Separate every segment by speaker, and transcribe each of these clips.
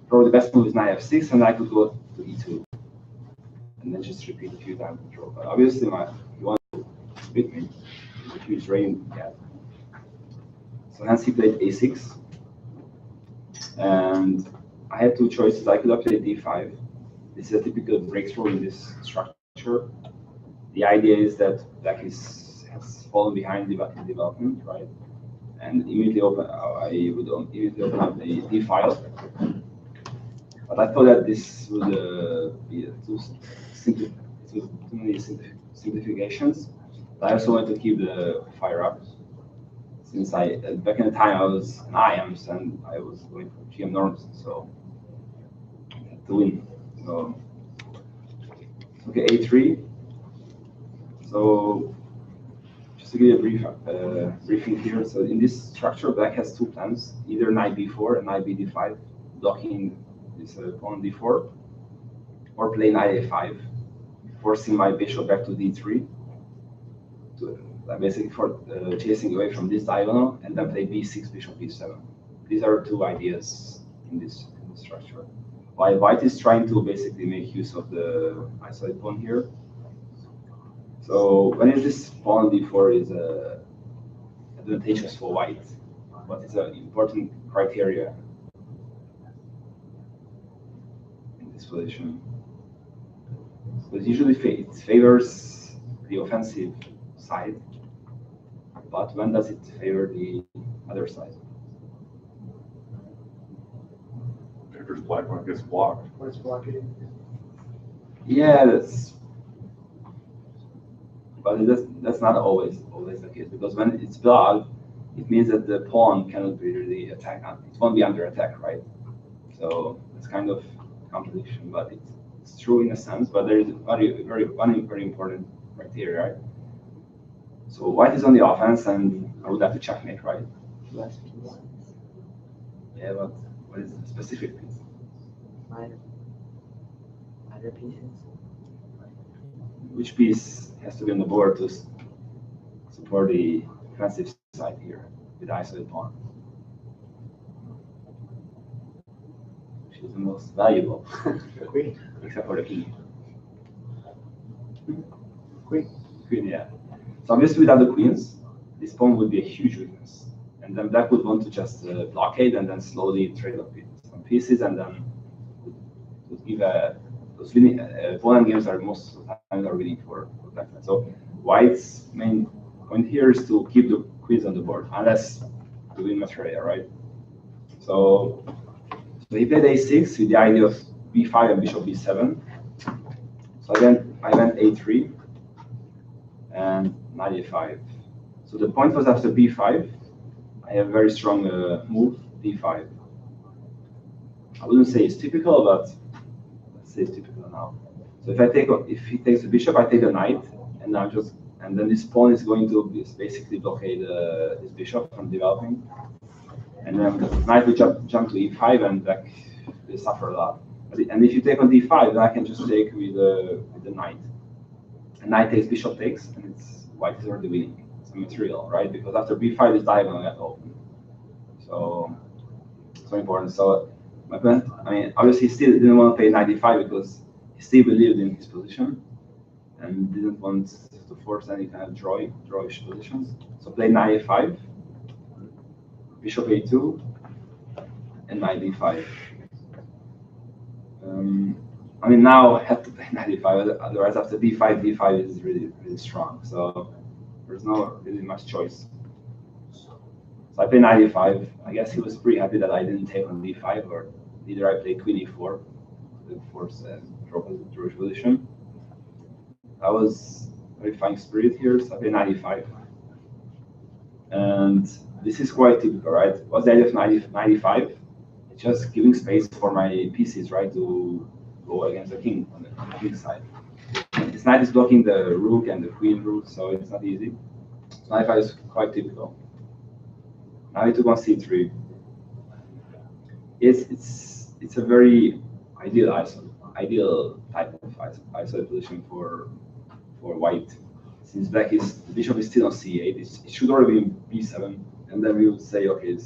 Speaker 1: probably the best move is knight f6, and I could go to e2, and then just repeat a few times the draw. But obviously, you want to beat me, a huge range gap. So hence he played a6, and I had two choices. I could have played d5. This is a typical breakthrough in this structure. The idea is that black has fallen behind development, right? And immediately I would immediately open up the d file. But I thought that this would be too many simplifications. But I also want to keep the fire up, since back in the time I was an IAMS and I was going for GM norms, so I had to win. So okay, a3. So just to give you a brief briefing here, so in this structure, black has two plans: either knight b4 and knight bd5, blocking this pawn d4, or play knight a5, forcing my bishop back to d3, basically for chasing away from this diagonal, and then play b6, bishop b7. These are two ideas in this structure. While white is trying to basically make use of the isolated pawn here. So when is this pawn d4 is advantageous for white? What is an important criteria in this position? Because usually it favors the offensive side, but when does it favor the other side?
Speaker 2: Favors black when it gets blocked.
Speaker 3: When it's blocking.
Speaker 1: Yeah, but that's not always the case, because when it's blocked, it means that the pawn cannot be really attacked. It won't be under attack, right? So it's kind of contradiction, but it's true in a sense. But there is one very important criteria, right? So white is on the offense, and I would have to checkmate, right? Yeah, but what is the specific piece?
Speaker 4: Other pieces.
Speaker 1: Which piece has to be on the board to support the offensive side here with the isolated pawn? Which is the most valuable?
Speaker 3: Queen.
Speaker 1: Except for the king.
Speaker 3: Queen.
Speaker 1: Queen, yeah. So obviously without the queens, this pawn would be a huge weakness. And then black would want to just blockade and then slowly trade off some pieces, and then would give those winning pawn games are most of the time are winning for black. So white's main point here is to keep the queens on the board, unless to win material, right? So he played a6 with the idea of b5 and bishop b7. So I went a3 and knight a5. So the point was after b5, I have a very strong move, d5. I wouldn't say it's typical, but let's say it's typical now. So if he takes the bishop, I take the knight, and then this pawn is going to basically blockade this bishop from developing. And then the knight will jump to e5, and black will suffer a lot. And if you take on d5, then I can just take with the knight. And knight takes, bishop takes, and white is already winning. It's a material, right? Because after b5, this diagonal got open. So important. So my plan, obviously he still didn't want to play knight d5 because he still believed in his position and didn't want to force any kind of drawish positions. So play knight a5, bishop a2, and knight d5. Now I have to play knight d5, otherwise after d5 is really, really strong. So there's no really much choice. So I play knight d5. I guess he was pretty happy that I didn't take on d5, or either I play queen e4 to force drop a drawish position. I was very fine spirit here, so I play knight e5. And this is quite typical, right? What's the idea of knight e5? It's just giving space for my pieces, right, to go against the king on the king side. This knight is blocking the rook and the queen rook, so it's not easy. So knight e5 is quite typical. Now we took on c3. It's a very ideal type of isolated position for white. Since the bishop is still on c8, it should already be b7, and then we would say, okay,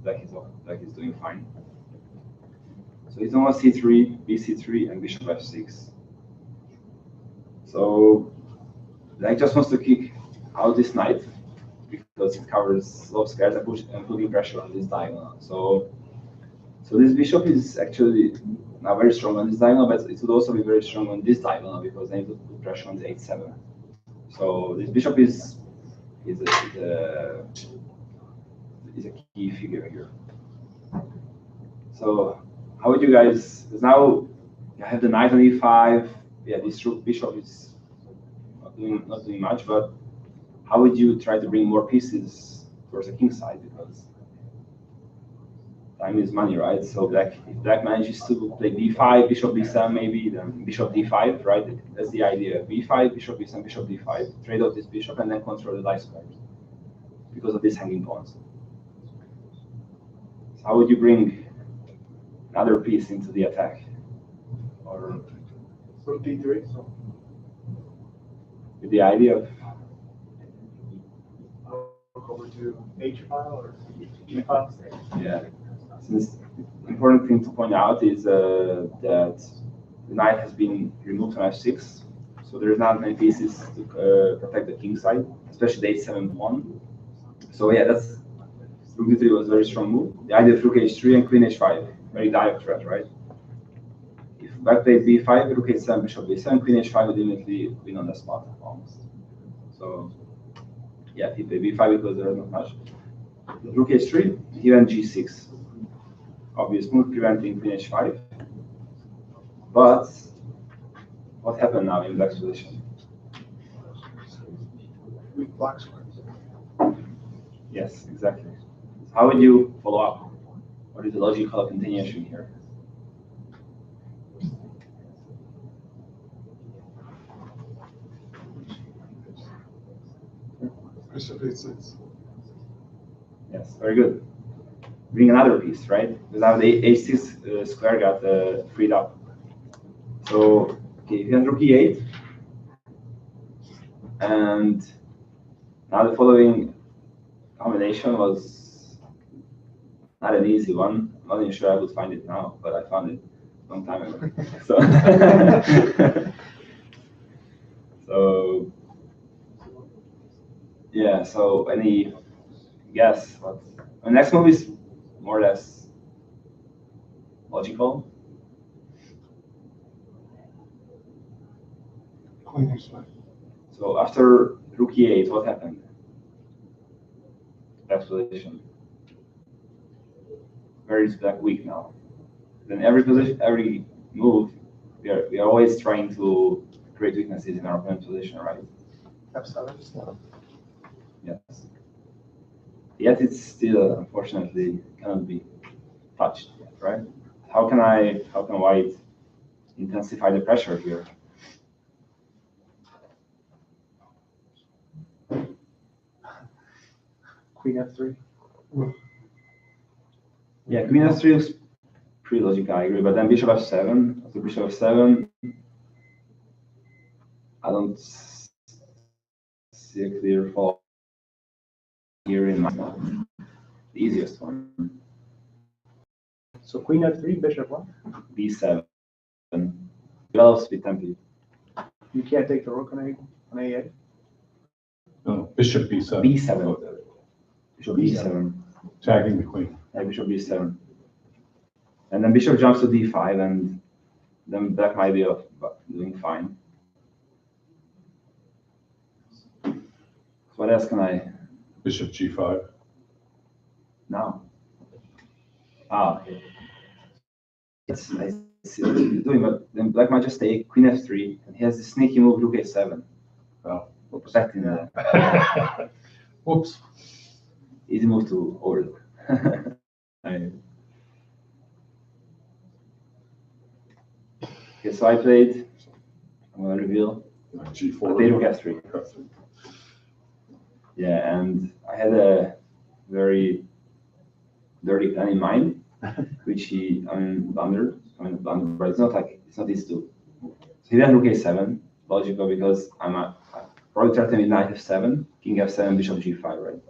Speaker 1: black is doing fine. So it's almost c3, bc3, and bishop f6. So black just wants to kick out this knight because it covers a lot of squares and putting pressure on this diagonal. So this bishop is actually now very strong on this diagonal, but it would also be very strong on this diagonal because then it would put pressure on the h7. So this bishop is a key figure here. So how would you guys? Because now you have the knight on e5. Yeah, this rook bishop is not doing much, but how would you try to bring more pieces towards the king side? Because time is money, right? So if black manages to play b5, bishop b7 maybe, then bishop d5, right? That's the idea. b5, bishop b7, bishop d5, trade off this bishop and then control the dice squares because of these hanging pawns. So how would you bring another piece into the attack? Or
Speaker 3: So d3. So
Speaker 1: with the idea of
Speaker 3: look over to h file or g file.
Speaker 1: yeah. Since the important thing to point out is that the knight has been removed from f6, so there's not many pieces to protect the king side, especially the h7 pawn. So yeah, that's rook d3 was a very strong move. The idea of rook h3 and queen h5, very direct threat, right? If black played b5, rook h7, bishop b7, queen h5 would immediately win on the spot almost. So yeah, if he played b5 because there is not much. Rook h3, he went g6. Obvious move, preventing queen h5. But what happened now in black's position?
Speaker 3: Weak black squares.
Speaker 1: Yes, exactly. So how would you follow up? What is the logical continuation here?
Speaker 2: Bishop h6.
Speaker 1: Yes, very good. Bring another piece, right? Because now the h6 square got freed up. So, okay, if you have rook e8, and now the following combination was not an easy one. I'm not even sure I would find it now, but I found it a long time ago. So, so yeah. So any guess? What the next move is more or less logical.
Speaker 2: Queen h5.
Speaker 1: So after rook e8, what happened? Black's position. Where is black weak now? Then every position, every move, we are always trying to create weaknesses in our opponent's position, right?
Speaker 3: f7.
Speaker 1: Yes. Yet it's still, unfortunately, cannot be touched, right? How can white intensify the pressure here?
Speaker 3: Queen f3.
Speaker 1: Yeah, queen f3 looks pretty logical, I agree. But then bishop f7, after bishop f7, I don't see a clear follow here in my mind. The easiest one.
Speaker 3: So queen f3, bishop what?
Speaker 1: b7. Develops with template.
Speaker 3: You can't take the rook on a8.
Speaker 2: No, bishop b7.
Speaker 1: b7. Bishop b7.
Speaker 2: Tagging the queen.
Speaker 1: Yeah, bishop b7. And then bishop jumps to d5, and then black might be doing fine. So what else can I?
Speaker 2: Bishop g5.
Speaker 1: No. Ah, okay. Yes, I see what he's doing, but then black might just take queen f3, and he has this sneaky move rook a7.
Speaker 2: Oh.
Speaker 1: Protecting the
Speaker 2: Whoops.
Speaker 1: easy move to overlook. Okay, so I played. I'm gonna reveal.
Speaker 2: G4.
Speaker 1: I played rook f3. Yeah, and I had a very dirty plan in mind, which blundered. But it's not easy to. So he went rook a7, logical because I probably threatened with knight f7, king f7, bishop g5, right?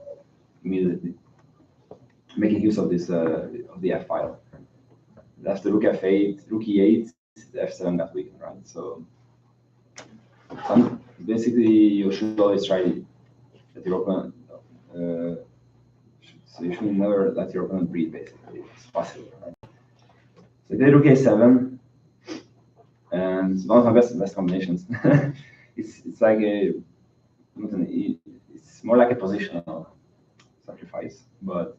Speaker 1: Immediately, making use of this of the f file. after rook f8, rook e8, the f7 got weakened, right? So basically, you should always try that your opponent. So you should never let your opponent breathe, basically. It's possible, right? So I played rook a7, and it's one of my best combinations. it's like it's more like a positional sacrifice, but.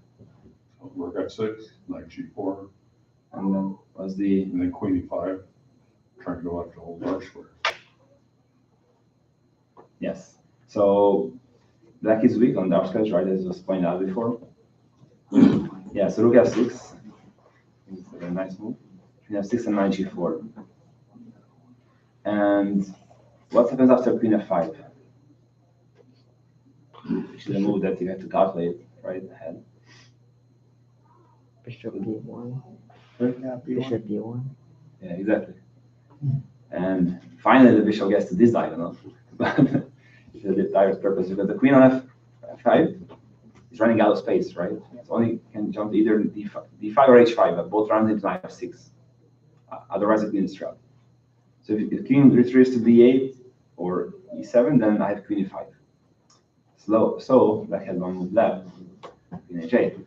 Speaker 2: So rook f6, knight g4,
Speaker 1: And then was the
Speaker 2: and then queen e5, trying to go after the whole dark square.
Speaker 1: yes. So black is weak on dark squares, right? As was pointed out before. Yeah. So rook f6 is a nice move. Queen f6 and knight g4. And what happens after queen f5? Which is a move that you have to calculate right ahead.
Speaker 4: Bishop b1.
Speaker 3: Yeah,
Speaker 4: Bishop b1.
Speaker 1: Yeah, exactly. And finally, the bishop gets to this diagonal. But it's a direct purpose because the queen on f5 is running out of space, right? It only can jump to either d5 or h5, but both runs into knight f6. Otherwise, the queen is trapped. So if queen retreats to d8 or e7, then I have queen e5. So black has one move left, queen h8,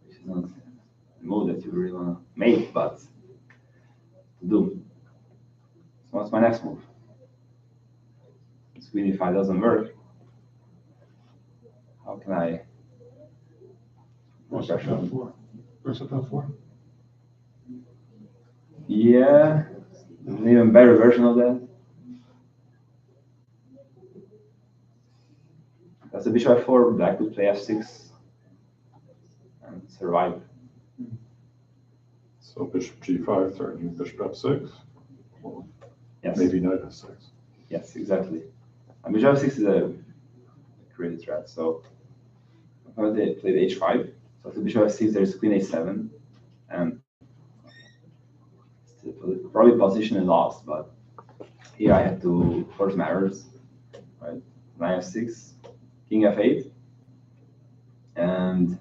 Speaker 1: which is not a move that you really want to make, but to do. So what's my next move? Queen e5 doesn't work. How can I?
Speaker 2: Bishop f4. Bishop f4.
Speaker 1: Yeah, an even better version of that. That's a bishop f4. Black could play f6 and survive.
Speaker 2: So bishop g5, threatening bishop f6. Well,
Speaker 1: Yes.
Speaker 2: maybe knight f6.
Speaker 1: Yes, exactly. And bishop f6 is a great threat. So I'm going to play the h5. So after bishop f6, there's queen a7, and probably position is lost, but here I have to force matters, right? Knight f6, king f8, and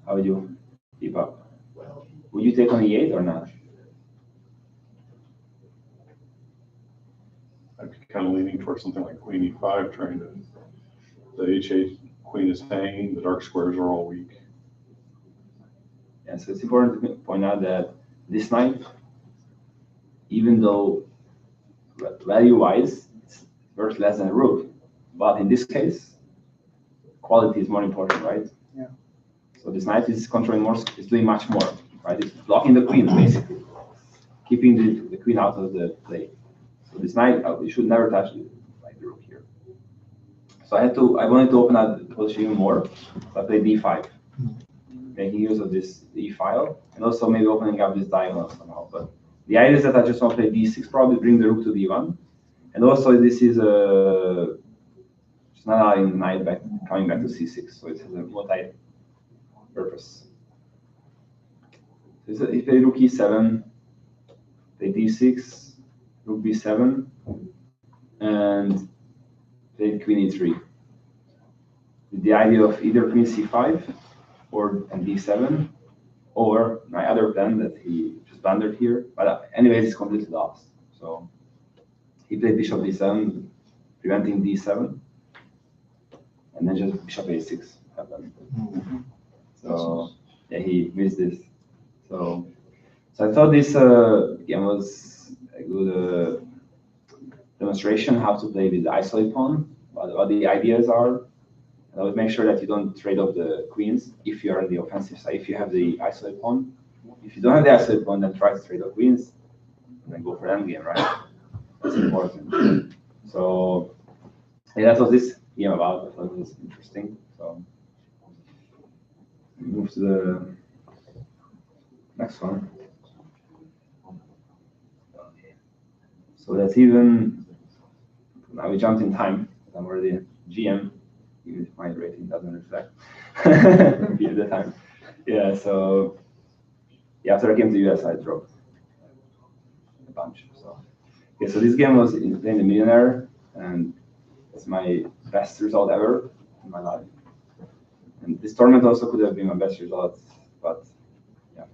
Speaker 1: how would you keep up? Would you take on e8 or not?
Speaker 2: I'm kind of leaning towards something like queen e5, trying to. The h8 queen is hanging, the dark squares are all weak.
Speaker 1: Yeah, so it's important to point out that this knight, even though value-wise it's worth less than a rook, but in this case, quality is more important, right?
Speaker 3: Yeah.
Speaker 1: So this knight is controlling more, is doing much more, right? It's blocking the queen basically, keeping the queen out of the play. So this knight, you should never touch the rook here. So I wanted to open up the position even more. So I played d5, making use of this e file, and also maybe opening up this diagonal somehow. But the idea is that I just want to play d6, probably bring the rook to d1, and also this is it's not allowing the knight coming back to c6, so it has a multi-purpose. So if I rook e7, play d6, rook b7, and play queen e3. With the idea of either queen c5 and d7, or my other plan that he just blundered here. But anyways, it's completely lost. So he played bishop d7, preventing d7, and then just bishop a6 happened. So yeah, he missed this. So I thought this game was a good demonstration how to play with the isolated pawn, what the ideas are. And I would make sure that you don't trade off the queens if you are on the offensive side, if you have the isolated pawn. If you don't have the isolated pawn, then try to trade off queens and then go for endgame, right? That's important. So yeah, that's what this game about. I thought it was interesting. So move to the next one. So that's even, now we jumped in time. I'm already GM, even if my rating doesn't reflect at the time. Yeah, so yeah, after I came to US, I dropped a bunch. So okay, so this game was in playing the Millionaire, and it's my best result ever in my life. And this tournament also could have been my best result, but yeah,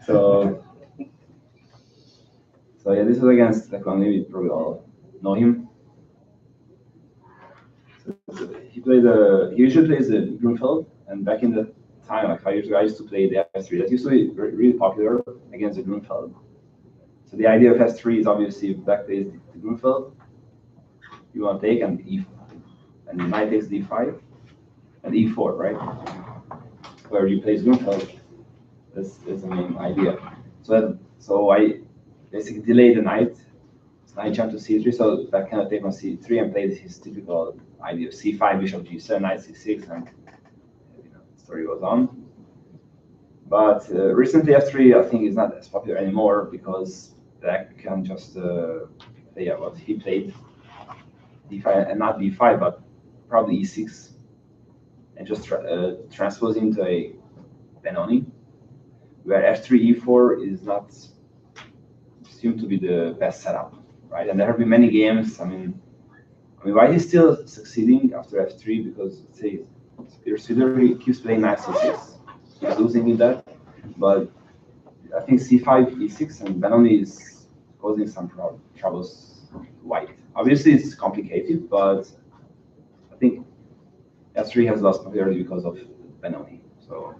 Speaker 1: So yeah, this is against like maybe probably all know him. So he usually plays the Grunfeld, and back in the time, like 5 years ago, I used to play the F3. That used to be really popular against the Grunfeld. So the idea of S3 is obviously black plays the Grunfeld. You want to take and E5, and knight takes D5 and E4, right? Where you place Grunfeld. That's the main idea. So I basically delay the knight. Knight jump to C3, so that kind of take on C3 and play his typical idea of C5, bishop G7, knight C6, and the story goes on. But recently F3 I think is not as popular anymore because black can just play what he played D5 and not D5, but probably E6, and just transpose into a Benoni, where F3 E4 is not seemed to be the best setup, right? And there have been many games. I mean, why he's still succeeding after F3? Because say he keeps playing knight C6, he's losing in that. But I think C5, E6, and Benoni is causing some troubles to white. Obviously, it's complicated, but I think F3 has lost popularity because of Benoni. So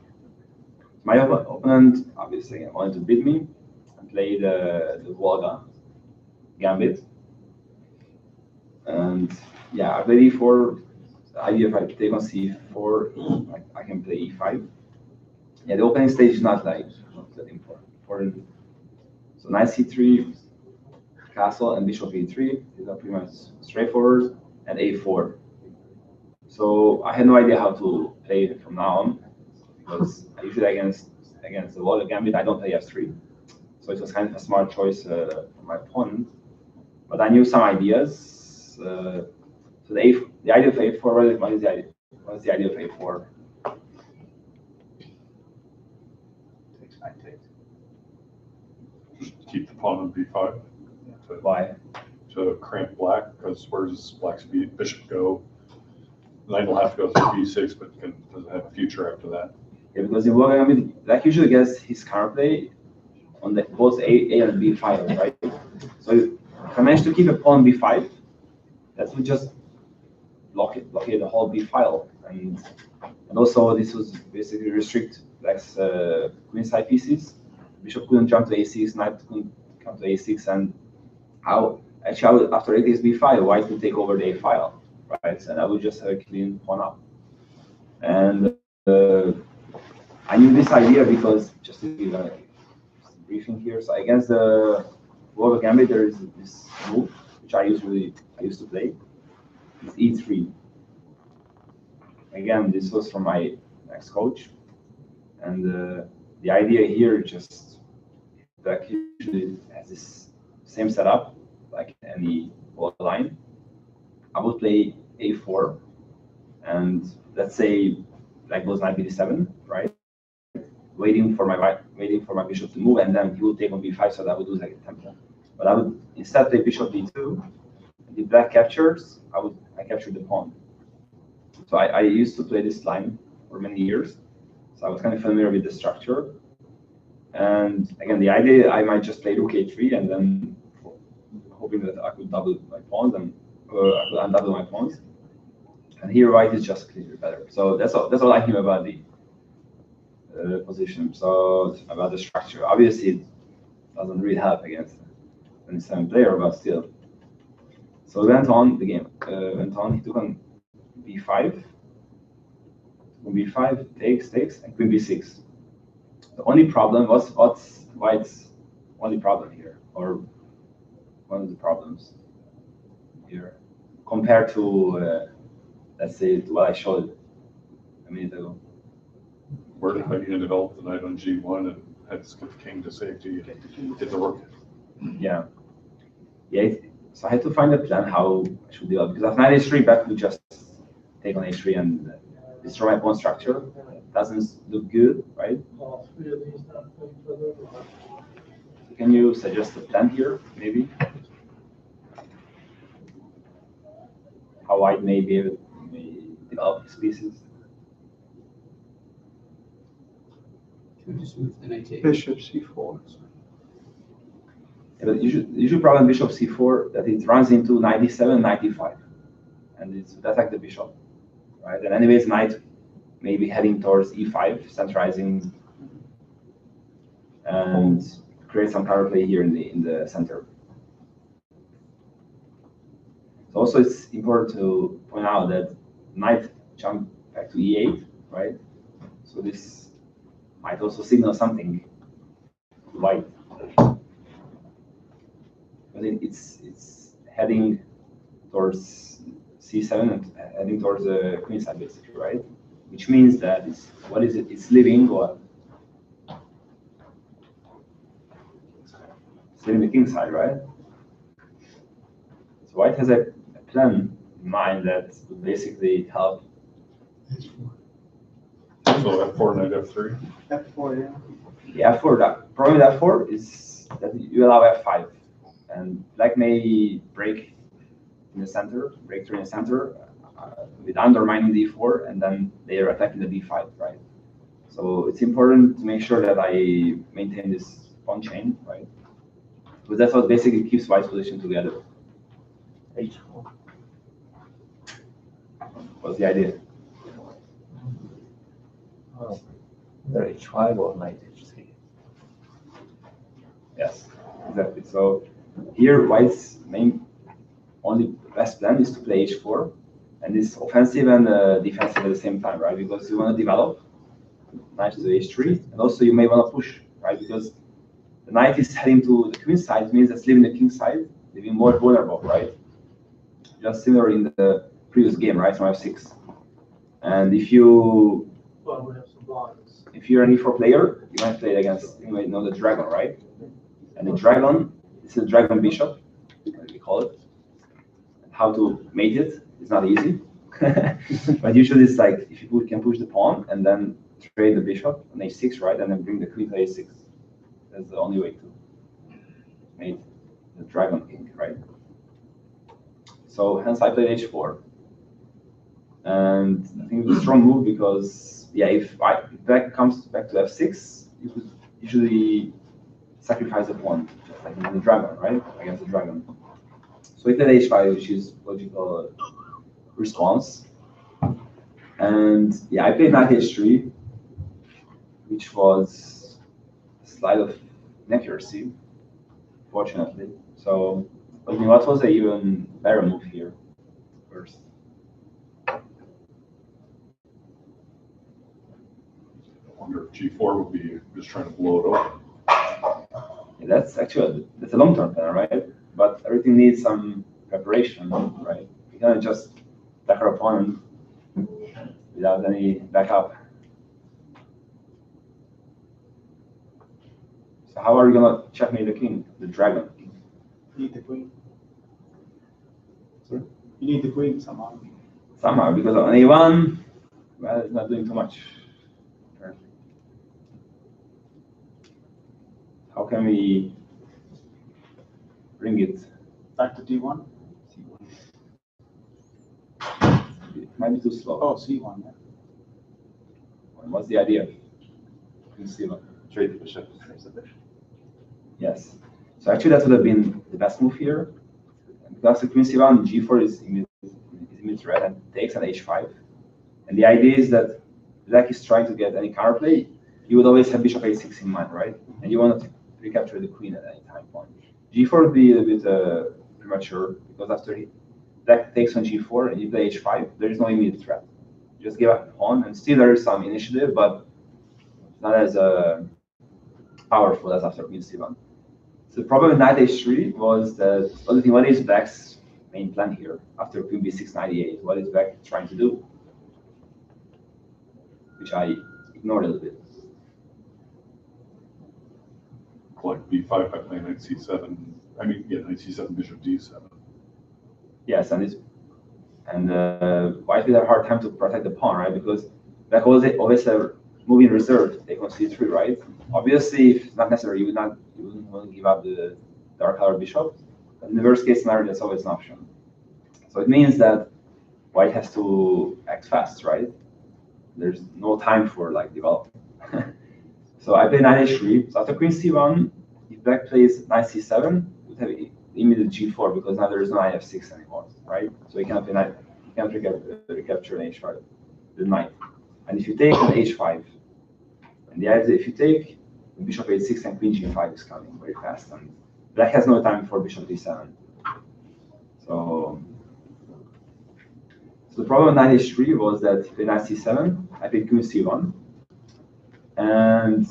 Speaker 1: my opponent obviously wanted to beat me and play the Volga gambit. And yeah, I play E4. The idea if I take on C4, I can play E5. Yeah, the opening stage is not that important. So knight C3, castle, and bishop E3. These are pretty much straightforward. And A4. So I had no idea how to play it from now on because usually against the Volga gambit I don't play F3. So it was kind of a smart choice for my opponent. But I knew some ideas. So the idea of A4. What is the idea of A4?
Speaker 2: Keep the pawn on B5.
Speaker 1: Why?
Speaker 2: To cramp black, because where does black's bishop go? The knight will have to go through B6, but doesn't have a future after that.
Speaker 1: Yeah, because in Volga gambit, black usually gets his counterplay on both A and B files, right? So if I manage to keep a pawn B5, that would just blockade the whole B file, and also this would basically restrict black's queenside pieces. Bishop couldn't jump to A6, knight couldn't come to A6, and after it is B5, white would take over the A file, right? And I would just have a clean pawn up. And I knew this idea because just to give a briefing here. So against the Volga gambit, there is this move which I used to play. It's E3. Again, this was from my ex-coach, and the idea here is just that usually has this same setup like any Volga line. I would play A4, and let's say like goes knight B7, right? Waiting for my bishop to move, and then he will take on B5, so that would lose like a tempo. But I would instead play bishop D2. The black captures, I capture the pawn. So I used to play this line for many years, so I was kind of familiar with the structure. And again, the idea I might just play rook A3 and then hoping that I could double my pawns and I could undouble my pawns. And here white is just clearly better. So that's all I knew about the position. So about the structure. Obviously, it doesn't really help against a 27 player, but still. So we went on the game. He took on B5. On B5 takes, and queen B6. The only problem was what's white's only problem here, or one of the problems here, compared to let's say what I showed a minute ago.
Speaker 2: Where how you develop the knight on G1 and had to skip the king to safety, hit the rook.
Speaker 1: Yeah. So I had to find a plan how I should deal because if knight H3, back would just take on H3 and destroy my pawn structure. Doesn't look good, right? Can you suggest a plan here, maybe? How white may be able to develop his pieces?
Speaker 4: To just move the knight to
Speaker 3: Bishop c4.
Speaker 1: Yeah, but usually problem bishop c4 that it runs into 97, 95, and it's to attack the bishop, right? And anyways, knight maybe heading towards e5, centralizing, and create some counterplay here in the center. So also, it's important to point out that knight jump back to e8, right? So this might also signal something to white. But it's heading towards c7 and heading towards the queen side, basically, right? Which means that what is it? It's leaving what? It's leaving the king side, right? So white has a plan in mind that would basically help.
Speaker 2: So F4, knight F3.
Speaker 3: F4, yeah.
Speaker 1: The F4, the problem with F4 is that you allow F5, and black may break in the center, break through in the center, with undermining d4, and then they are attacking the d5, right? So it's important to make sure that I maintain this pawn chain, right? Because that's what basically keeps white's position together.
Speaker 3: H4.
Speaker 1: What's the idea?
Speaker 5: Oh, either H5 or knight H3.
Speaker 1: Yes, exactly. So here, white's only best plan is to play h4, and it's offensive and defensive at the same time, right? Because you want to develop knight to h3, and also you may want to push, right? Because the knight is heading to the queen side, means that's leaving the king side, leaving more vulnerable, right? Just similar in the previous game, right? From f6. And if you
Speaker 3: Well, we have some blocks.
Speaker 1: if you're an e4 player, you might play against, you might know the dragon, right? And the dragon, this is a dragon bishop, like we call it. How to mate it is not easy. But usually it's like if you can push the pawn and then trade the bishop on h6, right? And then bring the queen to h6. That's the only way to mate the dragon king, right? So hence I played h4. And I think it was a strong move because, yeah, if black comes back to f6, you could usually sacrifice a pawn, just like in the dragon, right? Against the dragon. So we played h5, which is logical response. And yeah, I played knight h3, which was a slide of inaccuracy, fortunately. So, I mean, what was an even better move here first?
Speaker 2: I wonder if G4 would be just trying to blow it open.
Speaker 1: Yeah, that's a long-term plan, right? But everything needs some preparation, right? You cannot just attack our opponent without any backup. So how are you gonna checkmate the king, the dragon?
Speaker 3: You need the queen.
Speaker 1: Sorry?
Speaker 3: You need the queen somehow.
Speaker 1: Somehow, because on a1, well, it's not doing too much. Apparently. How can we bring it?
Speaker 3: Back to D1.
Speaker 1: It might be too slow.
Speaker 3: Oh, C1. Yeah.
Speaker 1: What's the idea? C1.
Speaker 2: Trade the bishop.
Speaker 1: Yes. So actually, that would have been the best move here. Because the queen c1, g4 is mid threat and takes an h5. And the idea is that black is trying to get any counterplay. You would always have bishop a6 in mind, right? And you want to recapture the queen at any time point. g4 would be a bit premature because after black takes on g4 and you play h5, there is no immediate threat. You just give up a pawn, and still there is some initiative, but not as powerful as after queen c1. So the problem with knight h3 was that, what is black's main plan here after queen b6, knight e8? What is black trying to do? Which I ignored a little bit.
Speaker 2: Like B5 by playing knight C7. I mean, yeah, knight C7, bishop D7.
Speaker 1: Yes, and white will have a hard time to protect the pawn, right? Because black always have moving reserve, take on c3, right? Obviously, if it's not necessary, you wouldn't want to give up the dark color bishop. But in the worst case scenario, that's always an option. So it means that white has to act fast, right? There's no time for like development. So I play knight h3. So after queen c1, if black plays knight c7, we have immediate g4 because now there is no knight f6 anymore, right? So you cannot play knight, you can't recapture an h5, the knight. And if you take an h5, and the idea if you take bishop h6 and queen g5 is coming very fast, and black has no time for bishop d7. So the problem with knight h3 was that he played knight c7, I played queen c1, and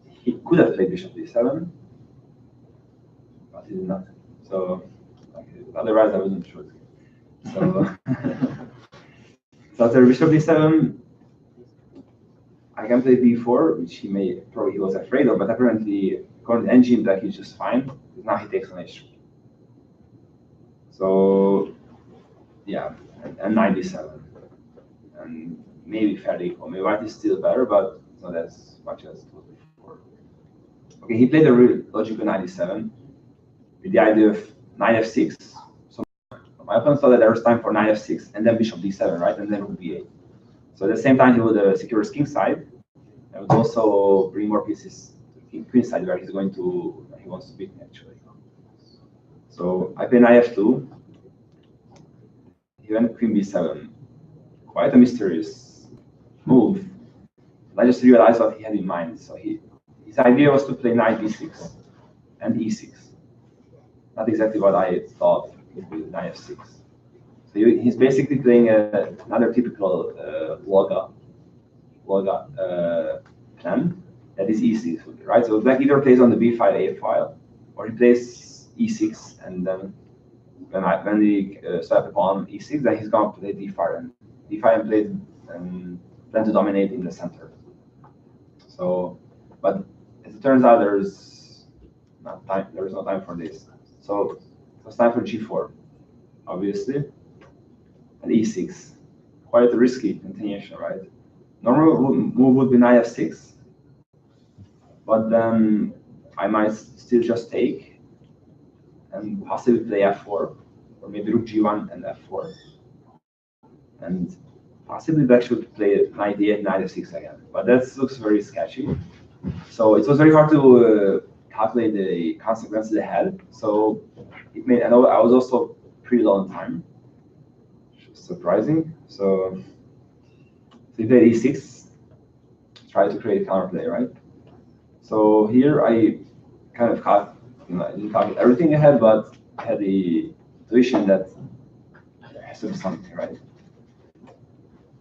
Speaker 1: he could have played bishop d7, but he did not. So otherwise I wasn't sure. So, so after bishop d7, I can play b4, which he was afraid of, but apparently according to engine black is just fine. Because now he takes on h3. So yeah, and knight d7, and maybe fairly equal. Maybe white is still better, but not as much as it was before. Okay, he played a real logical knight d7 with the idea of knight f6. So my opponent thought that there was time for knight f6 and then bishop d7, right, and then rook b8. So at the same time, he would secure his king side, and would also bring more pieces to the queen side where he wants to beat me actually. So I play knight f2. He went queen b7. Quite a mysterious move. I just realized what he had in mind. So his idea was to play knight b6 and e6. Not exactly what I thought would be knight f6. So he's basically playing another typical Loga plan that is e6, right? So black either plays on the b5 a file, or he plays e6, and then when we swap the pawn e6, then he's going to play d5 and play and plan to dominate in the center. So, but as it turns out, there's no time for this. So it's time for g4, obviously, and e6. Quite a risky continuation, right? Normal move would be knight f6, but then I might still just take and possibly play f4, or maybe rook g1 and f4, and possibly black should play knight d8, knight f6 again. But that looks very sketchy. So it was very hard to calculate the consequences ahead. So it made. I know I was also pretty low on time, which was surprising. So he played e6, try to create a counterplay, right? So here I kind of I didn't calculate everything ahead, but I had the intuition that there has to be something, right?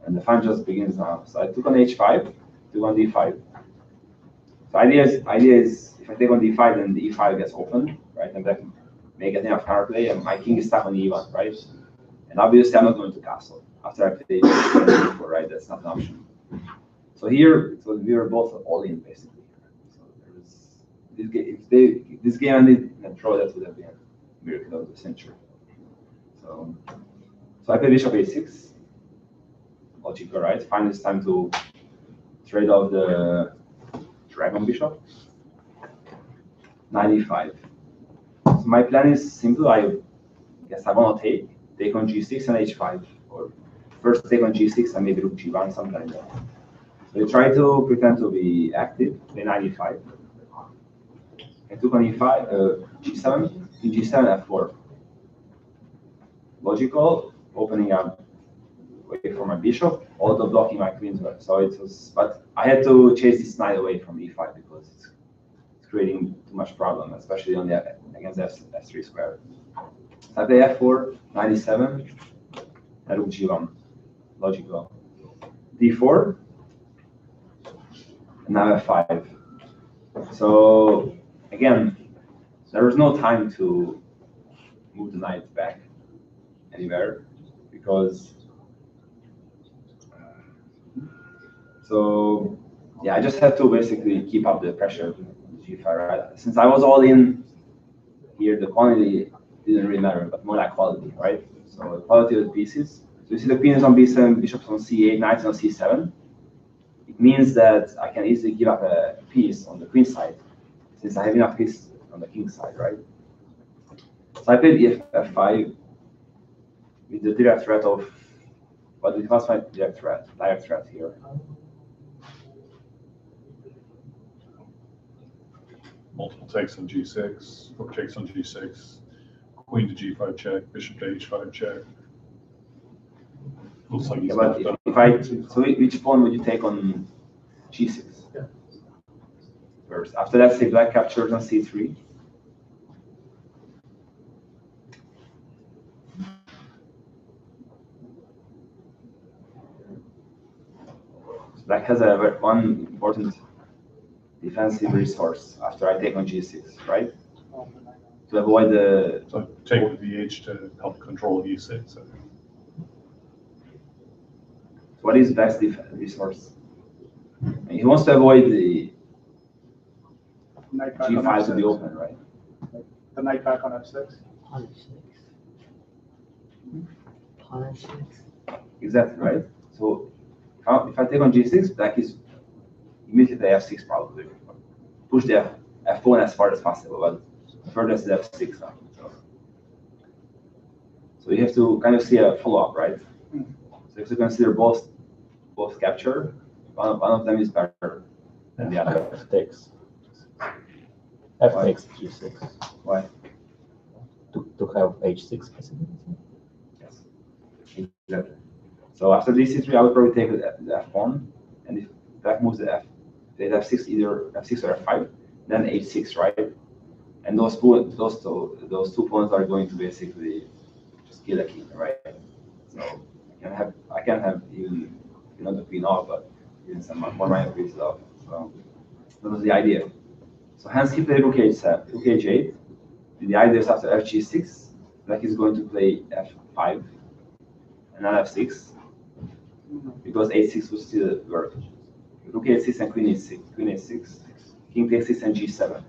Speaker 1: And the fun just begins now. So I took on h5, took on d5. So idea is if I take on d5, then the e5 gets opened, right? And that may get enough counterplay, and my king is stuck on e1, right? And obviously I'm not going to castle after I play d4, right? That's not an option. So here, we were both all in basically. So there was this game. If this game ended in a draw, that would have been a miracle of the century. So I play bishop a6. Logical, right? Finally, it's time to trade off the dragon bishop. Knight e5. So my plan is simple. I guess I want to take on g6 and h5, or first take on g6 and maybe rook g1, something like that. So I try to pretend to be active. Play knight e5. I took on e5, g7, in g7, f4. Logical, opening up way for my bishop, although blocking my queens. So it was, but I had to chase this knight away from e5 because it's creating too much problem, especially on the against f3 square. So I play f4, knight e7, and rook g1, logical. d4, and now f5. So again, there was no time to move the knight back anywhere because. So yeah, I just had to basically keep up the pressure with g5, right? Since I was all in here, the quantity didn't really matter, but more like quality, right? So the quality of the pieces. So you see the queen is on b7, bishop's on c8, knight's on c7. It means that I can easily give up a piece on the queen side, since I have enough piece on the king side, right? So I played f5 with the direct threat of what we classify direct threat here.
Speaker 2: multiple takes on G6, rook takes on G6, queen to G5 check, bishop to H5 check. Looks like he's
Speaker 1: Yeah, but if I, so which pawn would you take on G6?
Speaker 3: Yeah.
Speaker 1: First. After that, say black captures on C3. So black has one important defensive resource after I take on G6, right? To avoid the...
Speaker 2: So take with the H to help control E6.
Speaker 1: What is best resource? And he wants to avoid the
Speaker 3: Knight back on
Speaker 1: G5 to be
Speaker 3: F6.
Speaker 1: open, right?
Speaker 3: The knight back on F6.
Speaker 5: Pawn F6.
Speaker 1: Exactly, right? So if I take on G6, black is immediately F6 probably. Push the F1 as far as possible, but furthest is F6 now. So you have to kind of see a follow-up, right? So if you consider both capture, one of them is better than the other.
Speaker 5: F takes. F takes G6.
Speaker 1: Why?
Speaker 5: To have H6 possibility.
Speaker 1: Yes. Exactly. So after DC3, I would probably take the F1, and if black moves the F6, either F6 or F5, then H6, right? And those two pawns are going to basically just kill the king, right? So I can have even not the queen off, but even some more minor pieces off. So that was the idea. So hence he played rook h7, rook h8. The idea is after Fg6, black is going to play F5 and then F6 because H6 would still work. Rook h6 and queen h6, king takes 6 and G7.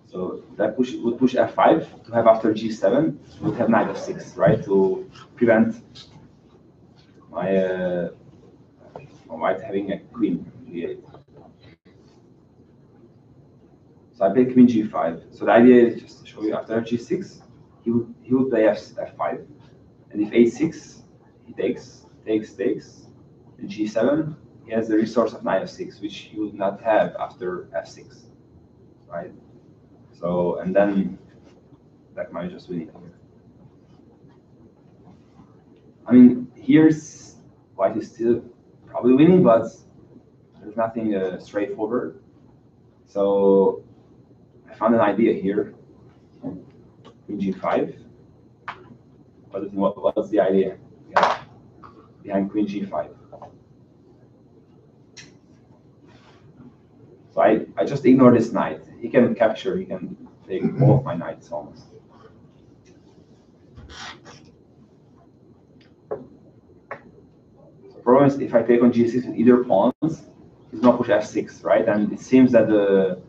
Speaker 1: So that would push F5 to have after G7, would have knight F6, right? To prevent my white having a queen G8. So I play queen G5. So the idea is just to show you after G6, he would play F5, and if H6, he takes, and G7, he has the resource of knight F6, which he would not have after F6, right? So, and then black might just win it here. I mean, here's white is still probably winning, but there's nothing straightforward. So I found an idea here. Queen G5. What's the idea behind Queen G5? So I just ignore this knight. He can capture, he can take both my knights almost. So problem is if I take on G6 with either pawns, he's not push F6, right? And it seems that the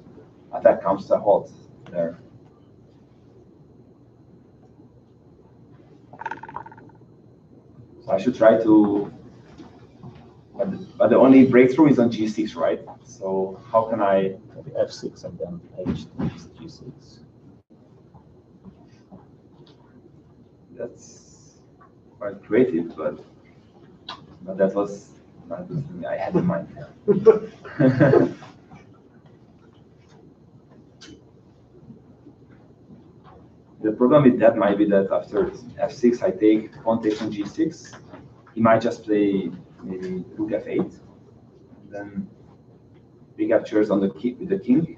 Speaker 1: attack comes to a halt there. So I should try to, but the only breakthrough is on G6, right? So how can I?
Speaker 5: Maybe F6 and then H takes G6.
Speaker 1: That's quite creative, but that was not the thing I had in mind. The problem with that might be that after F6, I take pawn takes on G6. He might just play maybe rook F8, then he captures on the king with the king,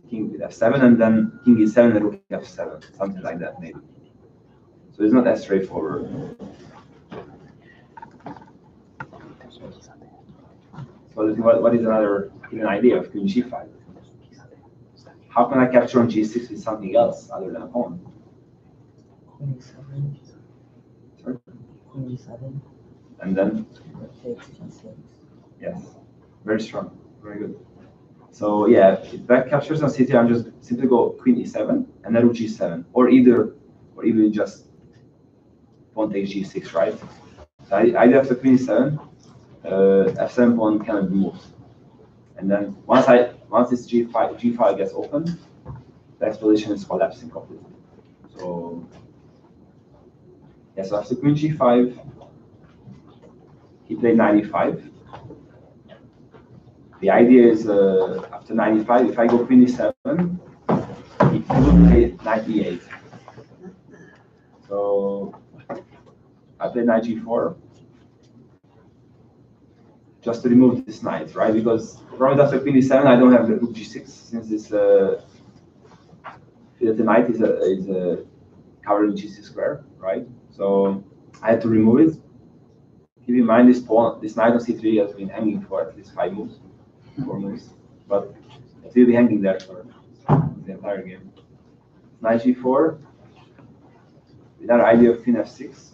Speaker 1: king with F7, and then king E7 and rook F7, something like that maybe. So it's not as straightforward. So what is another hidden idea of Queen G5? How can I capture on G6 with something else other than a pawn?
Speaker 5: Queen E7.
Speaker 1: Sorry?
Speaker 5: Queen E7.
Speaker 1: And then?
Speaker 5: Takes G6.
Speaker 1: Yes, very strong, very good. So yeah, if black captures on C3, I'm just simply go Queen E7 and then rook G7, or even just pawn takes G6, right? So either after Queen E7, F7 pawn cannot be moved, and then once this G5 gets open, the expedition is collapsing completely. So yeah, so after Queen G5, he played 95. the idea is after 95, if I go queen e7, it will play knight e8. So I play knight g4 just to remove this knight, right? Because from after queen e7, I don't have the rook g6 since this the knight is covered in g6 square, right? So I had to remove it. Keep in mind this pawn, this knight on c3 has been hanging for at least 4 moves, but it will be hanging there for the entire game. Knight g4. Another idea of queen f6.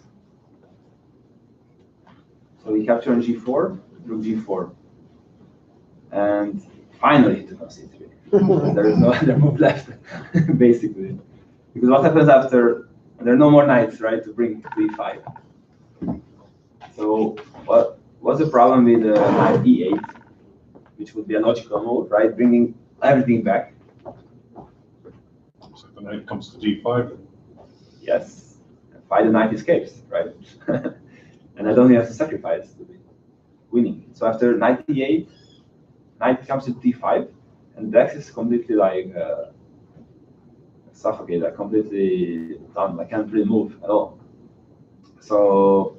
Speaker 1: So we capture on g4, rook g4, and finally he took on c3. There is no other move left, basically, because what happens after there are no more knights, right, to bring to e5. So what's the problem with knight e8, which would be a logical move, right, bringing everything back?
Speaker 2: So the knight comes to d5.
Speaker 1: Yes, why the knight escapes, right? And I don't even have to sacrifice to be winning. So after knight e8, knight comes to d5, and black is completely like suffocated, like completely done. I can't really move at all. So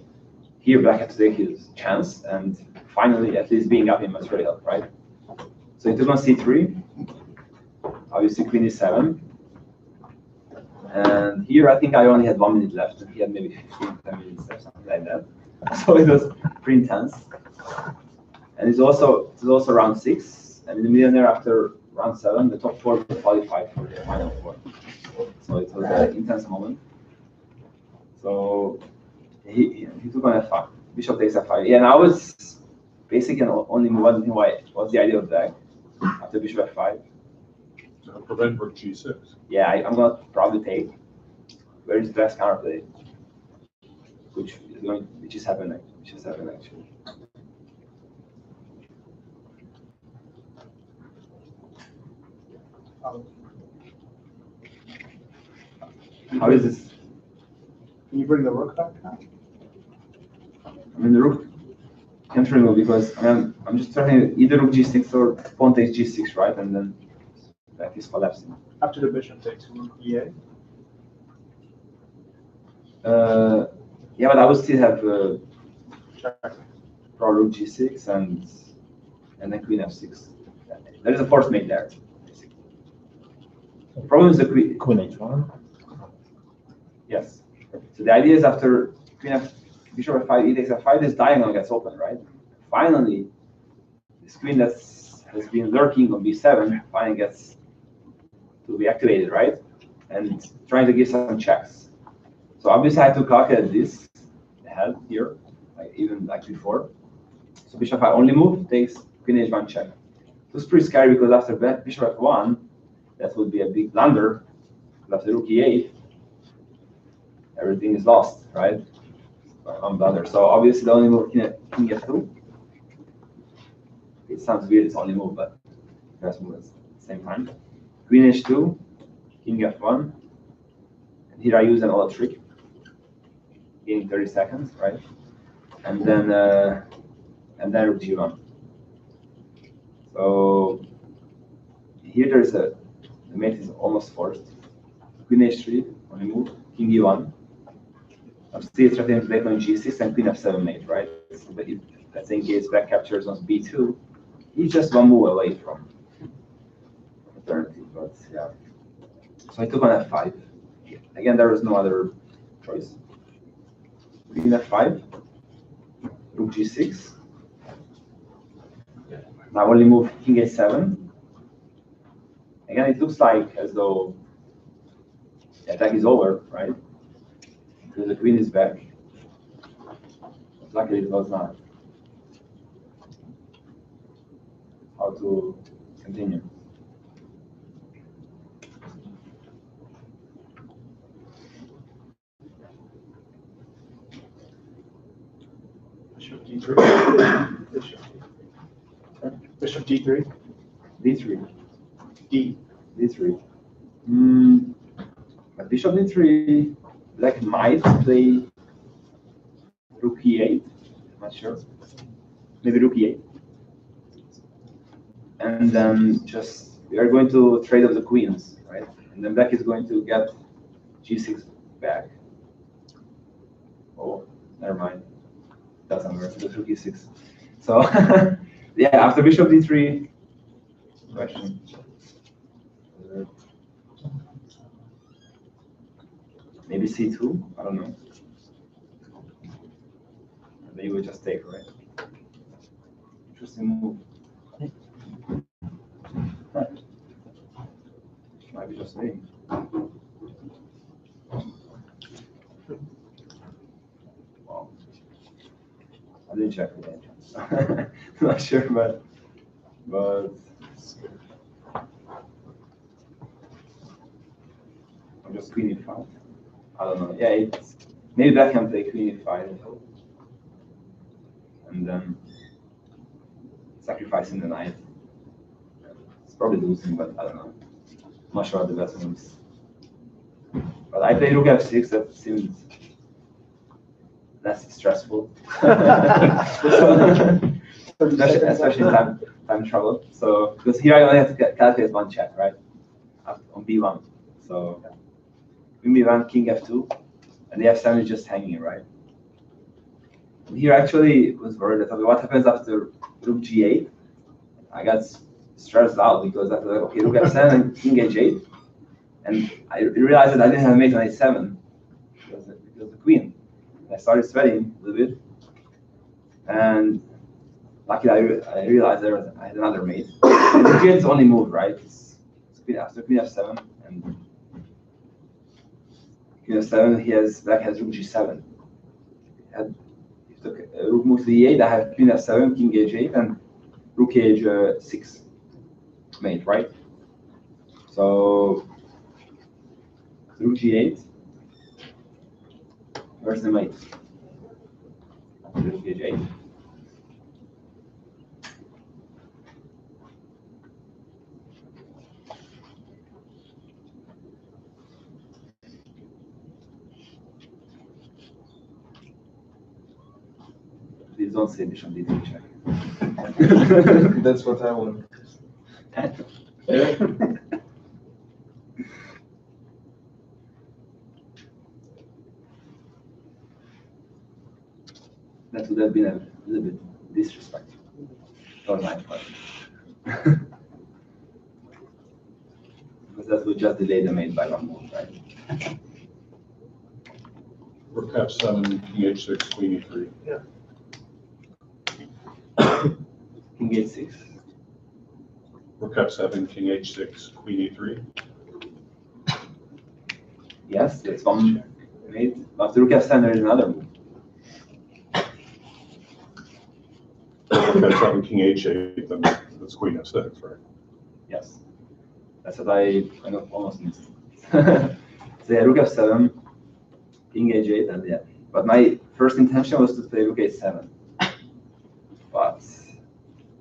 Speaker 1: here black has to take his chance, and finally at least being up in material, right? So he took on c3, obviously queen e7. And here I think I only had 1 minute left, and he had maybe 15, 10 minutes or something like that. So it was pretty intense. And it's also round 6, and in the millionaire after round 7, the top 4 qualified for the final 4. So it was an intense moment. So he took on f5, bishop takes f5. Yeah, and I was basically only one thing. What's the idea of that after bishop f5?
Speaker 2: To prevent rook g6.
Speaker 1: Yeah, I'm gonna probably take. Where is the best counterplay? Which is happening actually. How is this?
Speaker 3: Can you bring the rook back now?
Speaker 1: I mean, the rook can't remove because I'm just trying either rook g6 or pawn takes g6, right? And then that is collapsing.
Speaker 3: After the bishop takes rook e8?
Speaker 1: Yeah, but I would still have
Speaker 3: Check.
Speaker 1: pro rook g6 and then queen f6. There is a force mate there, basically. The problem is the queen.
Speaker 5: Queen h1.
Speaker 1: Yes. So the idea is after bishop f5, e takes f5, this diagonal gets open, right? Finally, this queen that has been lurking on b7 finally gets to be activated, right? And trying to give some checks. So obviously I have to calculate this ahead here, even like before. So bishop f5 only move takes queen h1 check. It was pretty scary because after bishop f1, that would be a big blunder. After rook e8, everything is lost, right? One blunder. So obviously the only move king f2. It sounds weird, it's only move, but first move at the same time. Queen h2, king f1. And here I use an old trick, gaining 30 seconds, right? And then rook g1. So here there's the mate is almost forced. Queen h3, only move, king e1. I'm still threatening to play on g6 and queen f7 mate, right? So, but if, let's say in case black captures on b2, he's just one move away from eternity, but yeah. So I took on f5. Again, there was no other choice. Queen f5, rook g6. Now only move king a7. Again, it looks like as though the attack is over, right? Because the queen is back. Luckily, it was not. How to continue?
Speaker 3: Bishop d3. Bishop d3.
Speaker 1: d3.
Speaker 3: D.
Speaker 1: d3. But bishop d3, black might play rook e8. I'm not sure. Maybe rook e8. and then just we are going to trade off the queens, right? And then black is going to get g6 back. Oh, never mind. Doesn't work. Just rook e6. So yeah, after bishop d3, question. Maybe c2. I don't know. And then you would just take, right? Interesting move. Might be just me. Wow. I didn't check the entrance. Not sure, but I'm just queen e5. I don't know. Yeah, it's maybe black can play queen e5 and then sacrificing the knight. It's probably losing, but I don't know. I'm not sure what the best moves. But I played rook f6. That seemed less stressful. especially time trouble. So because here I only have to calculate one check, right? On b1. So queen b1, king f2, and the f7 is just hanging, right? And here actually was worried that what happens after rook g8. I got stressed out because I thought, okay, rook f7 and king h8, and I realized that I didn't have mate on a7 because the queen. I started sweating a little bit, and luckily I realized I had another mate. And the kid's only move, right? It's queen f7, and queen f7. Black has rook g7. If rook moves to e8, I have queen f7, king h8, and rook h6 mate, right? So rook g8. Where's the mate? Rook h8. Please don't say bishop d3 check.
Speaker 5: That's what I want.
Speaker 1: That would have been a little bit disrespectful for my part. Because that would just delay the mate by one move, right?
Speaker 2: Rook f7, king h6, queen e3.
Speaker 1: King h6.
Speaker 2: Rook f7, king h6, queen e3.
Speaker 1: Yes, that's one mate. But after rook f7, there is another move.
Speaker 2: Rook f7, king h8, then that's queen f6, right?
Speaker 1: Yes. That's what I kind of almost missed. So yeah, rook f7, king h8, and yeah. But my first intention was to play rook h7. But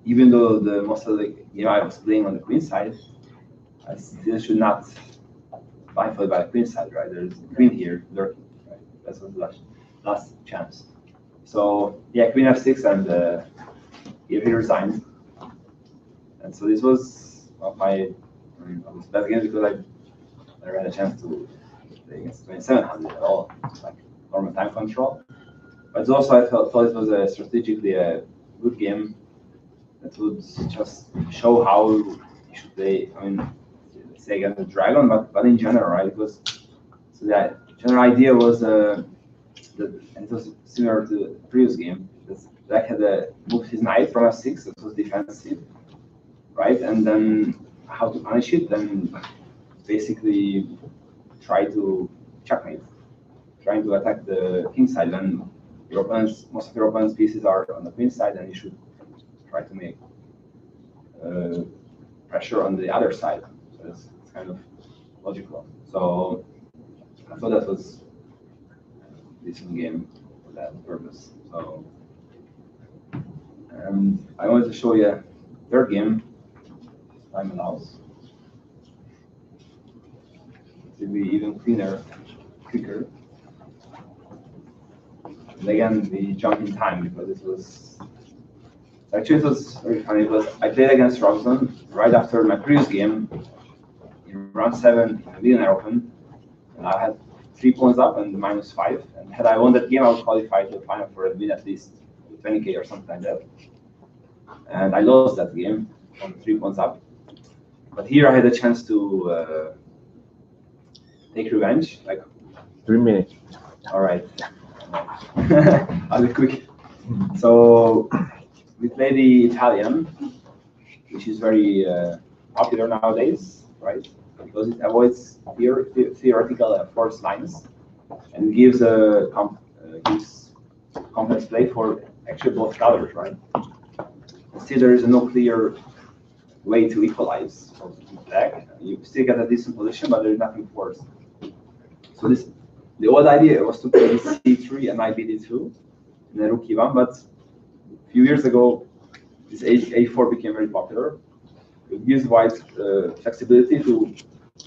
Speaker 1: even though the most of the game I was playing on the queen side, I still should not blindfold by the queen side, right? There's a queen here lurking, right? That was the last chance. So yeah, queen f6, and he resigned. And so this was one of my best games because I never had a chance to play against 2700 at all, like normal time control. But also I thought it was strategically a good game that would just show how you should play. I mean, let's say against the dragon, but in general, right? Because so the general idea was and it was similar to the previous game. Black had moved his knight from f6, that was defensive, right? And then how to punish it? Then basically try to checkmate, trying to attack the king side. Then most of your opponent's pieces are on the queen side, and you should try to make pressure on the other side. So it's kind of logical. So I thought that was a decent game for that purpose. So I wanted to show you a third game, if time allows. It will be even cleaner, quicker. And again, we jump in time because this was Actually, it was very funny because I played against Robson right after my previous game in round 7 in the Millionaire Open, and I had 3 points up and -5. And had I won that game, I would qualify to the final for a win at least 20K or something like that. And I lost that game on 3 points up. But here I had a chance to take revenge. Like
Speaker 5: 3 minutes.
Speaker 1: all right, I'll be quick. So we play the Italian, which is very popular nowadays, right? Because it avoids theoretical force lines and gives gives complex play for actually both colors, right? Still, there is no clear way to equalize for black. You still get a decent position, but there's nothing forced. So the old idea was to play c3 and knight bd2 in the rook e1, but a few years ago, this a4 became very popular. It gives white flexibility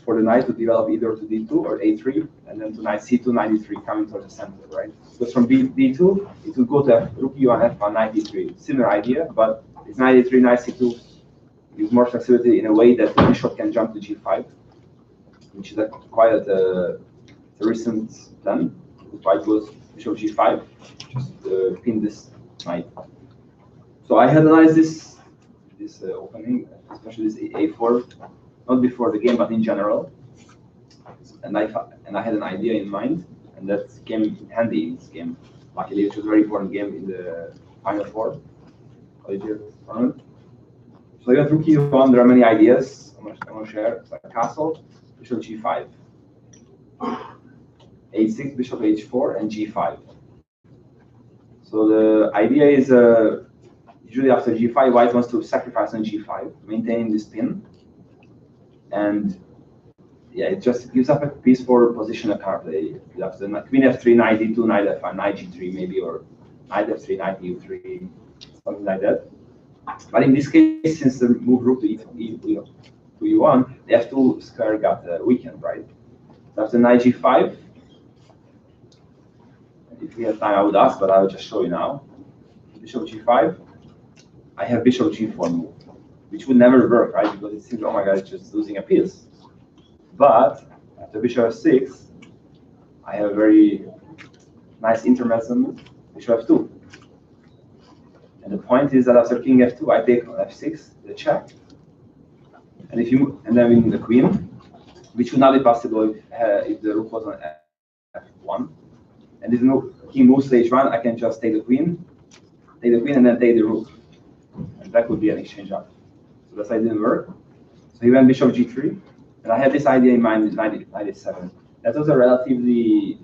Speaker 1: for the knight to develop either to d2 or a3, and then to knight c2, knight d3 coming towards the center, right? Because from d2, it would go to rook e1, f1, knight d3. Similar idea, but it's knight d3, knight c2 gives more flexibility in a way that the bishop can jump to g5, which is quite a recent plan. White goes bishop g5, just pin this knight. So I had analyzed this opening, especially this a4, not before the game, but in general. And I had an idea in mind, and that came handy in this game. Luckily, it was a very important game in the final four collegiate tournament. So I got rook e1. There are many ideas I'm going to share. It's like castle, bishop g5, a6, bishop h4, and g5. So the idea is usually after g5, white wants to sacrifice on g5, maintaining this pin. And yeah, it just gives up a piece for positional counterplay. After queen f3, knight d2, knight f5, knight g3 maybe, or knight f3, knight u3, something like that. But in this case, since the move rook to e1, the f2 square got weakened, right? So after knight g5, if we have time, I would ask, but I will just show you now. Bishop g5, I have bishop g4 move, which would never work, right? Because it seems, oh my god, it's just losing a piece. But after bishop f6, I have a very nice intermezzo move, bishop f2. And the point is that after king f2, I take on f6, the check. And and then win the queen, which would not be possible if the rook was on f1. And if the king moves to h1, I can just take the queen, and then take the rook. And that could be an exchange up. So that side didn't work. So he went bishop g3. And I had this idea in mind, knight h7. That was a relatively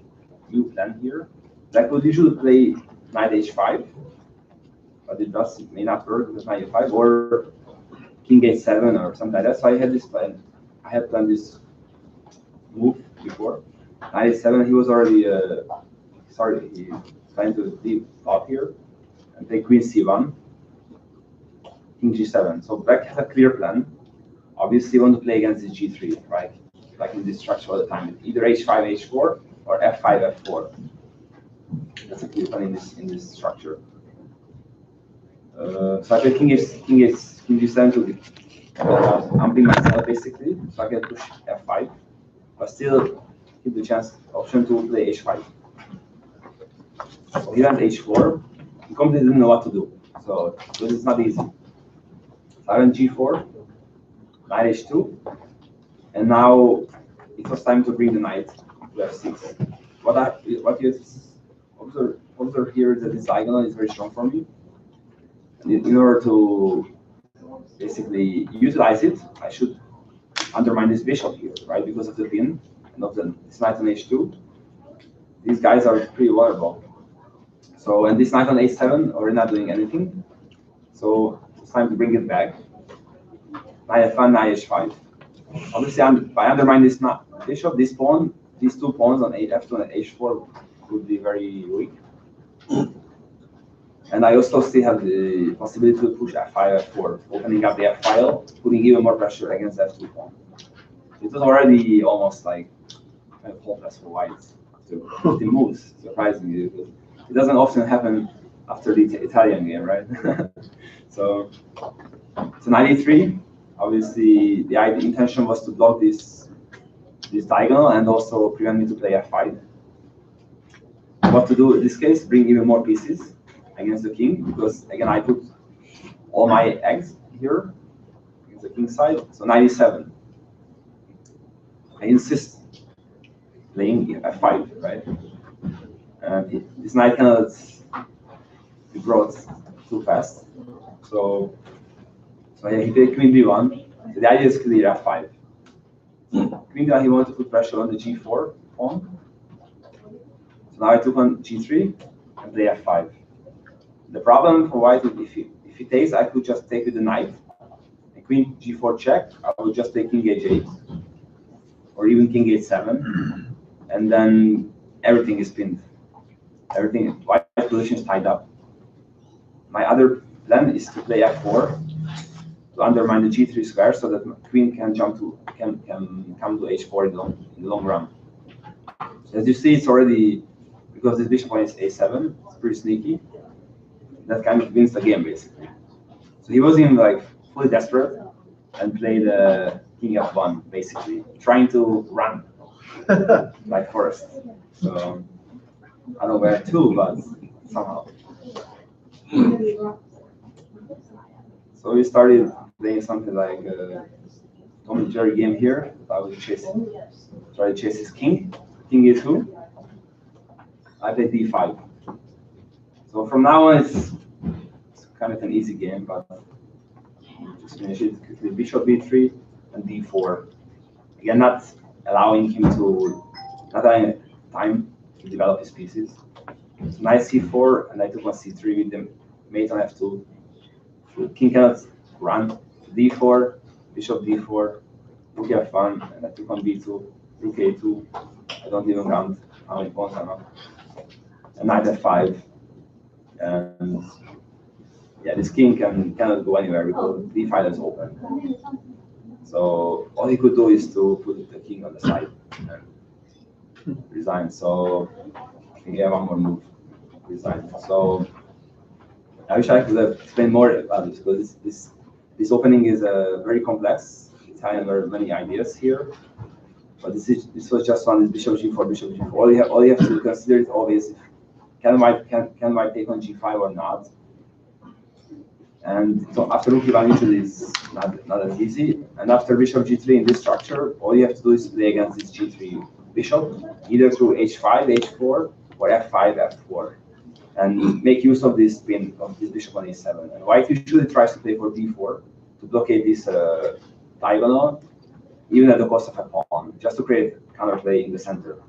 Speaker 1: new plan here. That could usually play knight h5, but it may not work with knight h5, or king h7 or something like that. So I had this plan. I had planned this move before. Knight h7, he was already he's trying to leave out here and play queen c1, king g7. So black has a clear plan. Obviously, you want to play against the g3, right? Like in this structure all the time, either h5, h4, or f5, f4. That's a clear plan in this structure. So I play king g7 to humping myself basically, so I can push f5, but still keep the option to play h5. So he went h4. He completely didn't know what to do, so this is not easy. So I went g4. Knight h2, and now it was time to bring the knight to f6. What you observe here is that this diagonal is very strong for me. And in order to basically utilize it, I should undermine this bishop here, right? Because of the pin and of this knight on h2. These guys are pretty vulnerable. So, and this knight on h7, we're not doing anything. So it's time to bring it back. Knight f1, knight h5. Obviously, if I undermine this bishop, this pawn, these 2 pawns on f2 and h4 would be very weak. And I also still have the possibility to push f5, f4, opening up the f file, putting even more pressure against the f2 pawn. It was already almost like hopeless for white to 50 moves, surprisingly. It doesn't often happen after the Italian game, right? So 93. Obviously, the intention was to block this diagonal and also prevent me to play f5. What to do in this case? Bring even more pieces against the king, because again I put all my eggs here against the king side. So 97. I insist playing f5, right? And this knight cannot be brought too fast. So yeah, he played queen b1. So the idea is clear f5. Queen b1, he wanted to put pressure on the g4 pawn. So now I took on g3 and play f5. The problem for white is if he takes, I could just take with the knight. And queen g4 check, I would just take king h8 or even king h7, and then everything is pinned. Everything, white position is tied up. My other plan is to play f4 to undermine the g3 square, so that queen can come to h4 in the long run. As you see, it's already, because this bishop point is a7, it's pretty sneaky. That kind of wins the game basically. So he wasn't like fully desperate and played king f1 basically, trying to run like Forrest. So I don't know where to, but somehow. So we started playing something like Tom and Jerry game here. I was try to chase his king e2. I played d5. So from now on, it's kind of an easy game, but just finish it quickly. Bishop b3 and d4. Again, not allowing him to, not having time to develop his pieces. So knight c4, and I took on c3 with the mate on f2. King cannot run. d4, bishop d4, rook f1, and I took on b2, rook a2. I don't even count how many pawns I'm up. And knight f5. And yeah, this king cannot go anywhere because d5 is open. So all he could do is to put the king on the side and resign. So I think I have one more move, resign. So I wish I could have explained more about this, because this opening is very complex. Italian, there are many ideas here, but this was just one. This bishop g4, bishop g4. All you have to consider is always, can white take on g5 or not? And so after rook e1 usually is not as easy. And after bishop g3 in this structure, all you have to do is play against this g3 bishop, either through h5, h4, or f5, f4, and make use of this pin of this bishop on a7. And white usually tries to play for b4 to blockade this diagonal, even at the cost of a pawn, just to create counterplay in the center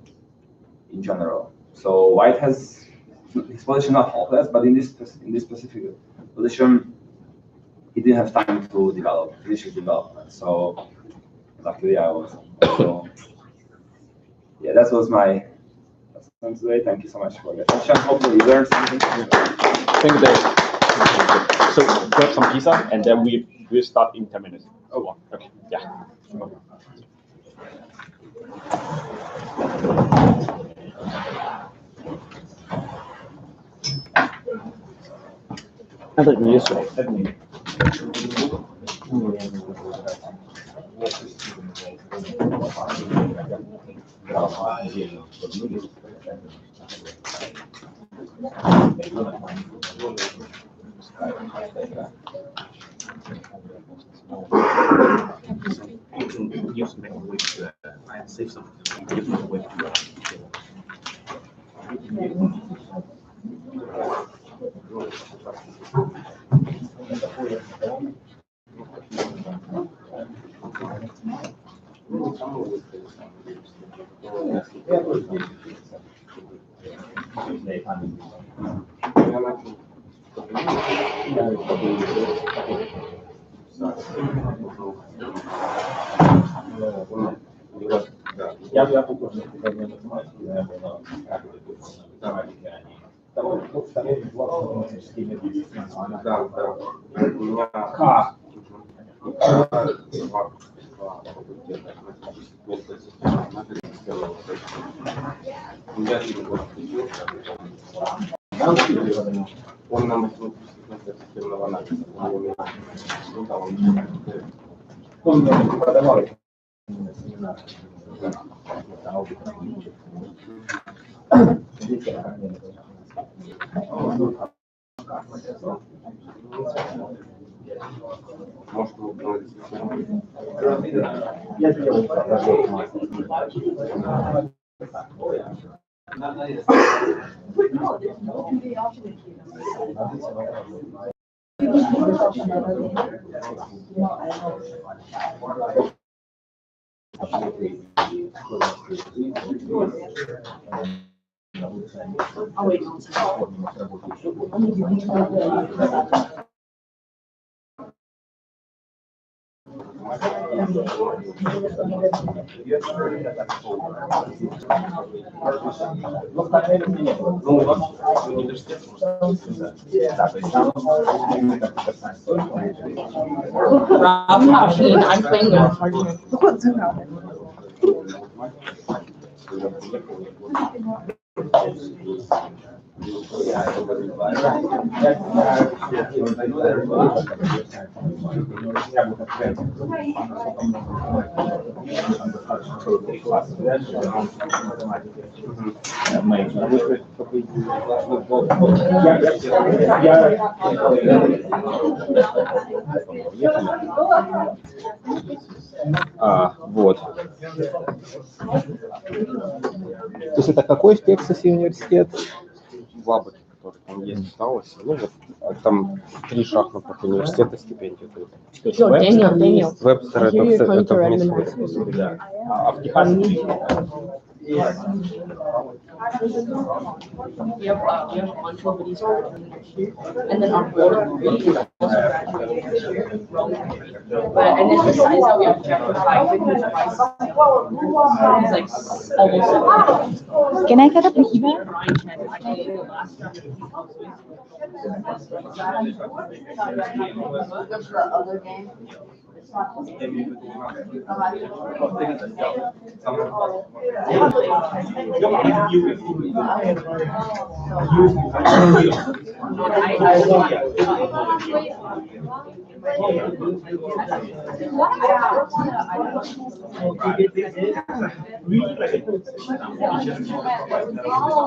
Speaker 1: in general. So white has his position not hopeless, but in this specific position, he didn't have time to finish his development. So luckily I was. So yeah, that was my lesson today. Thank you so much for your attention. Hopefully you learned something.
Speaker 4: Thank you, Dave. So grab some pizza, and then we'll start in 10 minutes. Oh, wow. Okay. Yeah. Another user. Use microwave to save some. Use microwave
Speaker 6: Он нам системного анализа.
Speaker 5: Он преподавал на семинарах.
Speaker 6: Может, вы проводите?
Speaker 5: Я сделал
Speaker 7: I'm playing with partner.
Speaker 6: Вот. То есть это какой в Техасе университет? В Абботе, который там есть, Далласе. Ну вот там 3 шахматных университета стипендию.
Speaker 7: Yo, Daniel.
Speaker 6: Вебстер
Speaker 7: I hear you're coming to
Speaker 6: это в
Speaker 7: Redmond
Speaker 6: Миннесоте.
Speaker 7: High School.
Speaker 6: А в Техасе?
Speaker 7: We have we have a bunch of these graduating next year, and then our board really also graduating next year. And then besides that, we have chapter 5, which is like almost.
Speaker 8: Can I get a piggyback?
Speaker 7: Brian Chen actually did the last chapter.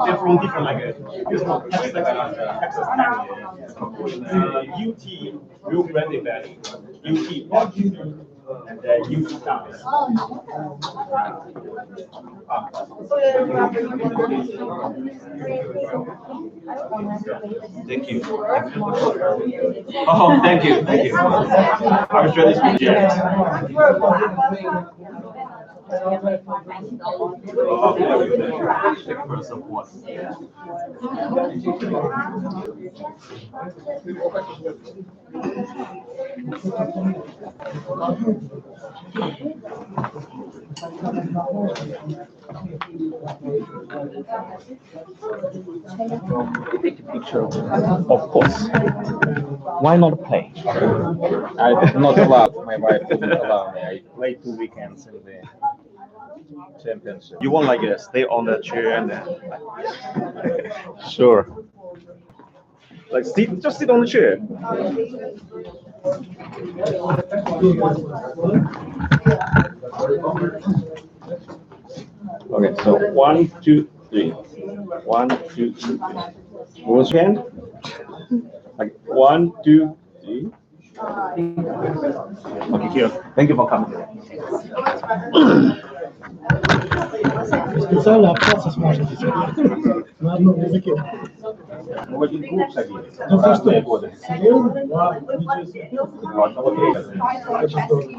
Speaker 3: They're from different, like, Texas, UT, Rio Grande Valley, UT, and UT Dallas.
Speaker 1: Thank you. Oh, thank you. Thank you. I was ready to
Speaker 4: Take a picture. Of course. Why not play?
Speaker 6: I'm not allowed. My wife wouldn't allow me. I played 2 weekends in the championship.
Speaker 4: You want like stay on the chair and then
Speaker 6: Sure.
Speaker 4: like sit, just sit on the chair. Okay, so 1, 2, 3. 1, 2, 3. Raise your hand. Like 1, 2, 3. Okay, here. Thank you for coming.
Speaker 3: Специально общаться сможете на одном языке.
Speaker 6: Мы в один клуб садились.
Speaker 3: Ну ты
Speaker 6: Разные
Speaker 3: что?
Speaker 6: годы.
Speaker 3: Серьезно? Вау, ничего себе.
Speaker 6: У одного тренера.
Speaker 3: Это здорово.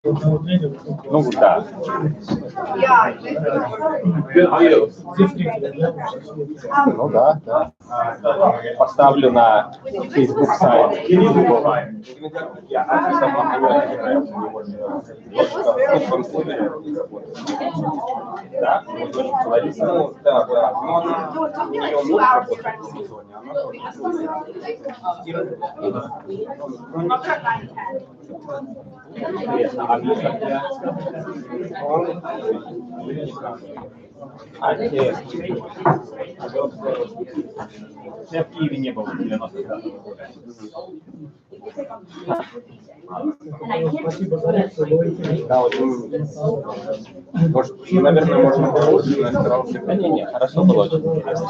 Speaker 3: У одного тренера.
Speaker 6: Ну да.
Speaker 3: Все встретились, да?
Speaker 6: Ну да, да. Поставлю на Facebook сайт. Да, Лариса, ну, да, да. Ну, она, у нее муж работает в сезоне, она интересно. А Миша, он
Speaker 4: А, те я в Киеве не был в 90-х годах.
Speaker 6: Да, вот, может, наверное, можно было лучше, но я старался.
Speaker 4: Да не, хорошо было очень интересно.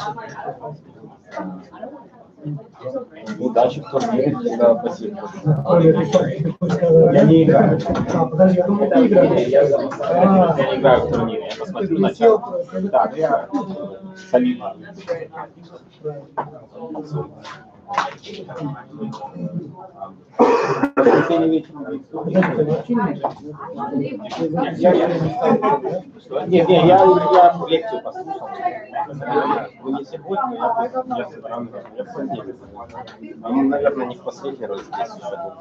Speaker 4: Удачи в турнире.
Speaker 6: Да, спасибо.
Speaker 4: Я не играю. Я не играю в турнире. Я посмотрю начало. Да, я солидно. Не, я лекцию послушал. Ну, не сегодня, я в понедельник.
Speaker 6: Наверное, не в последний раз здесь еще был.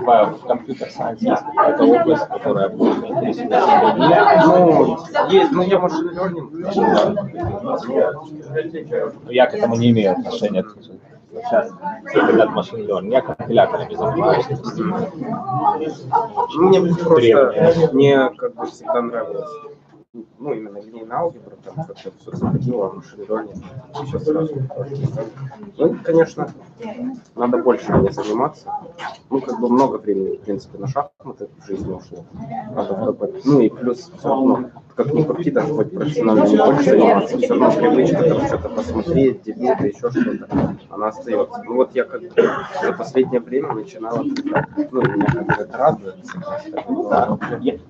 Speaker 4: А в компьютер-сайенсе есть какая-то область, которая будет интересует?
Speaker 6: Ну, есть, но я машин learning.
Speaker 4: Я к этому не имею отношения. Сейчас все хотят машин learning. Я компиляторами занимаюсь.
Speaker 6: Мне просто мне как бы всегда нравилось. Ну, именно линейная алгебра, там как-то все заходило, а машин learning все сразу. Ну, конечно, надо больше мне заниматься. Ну, как бы много времени, в принципе, на шахматы в жизни ушло. Надо выкопать. Ну и плюс все равно, как ни крути, даже хоть профессионально не хочешь заниматься, все равно привычка там что-то посмотреть, дебюты, еще что-то, она остается. Ну вот я как бы за последнее время начинал отвлекать. Ну, меня как бы это радует.
Speaker 4: Да.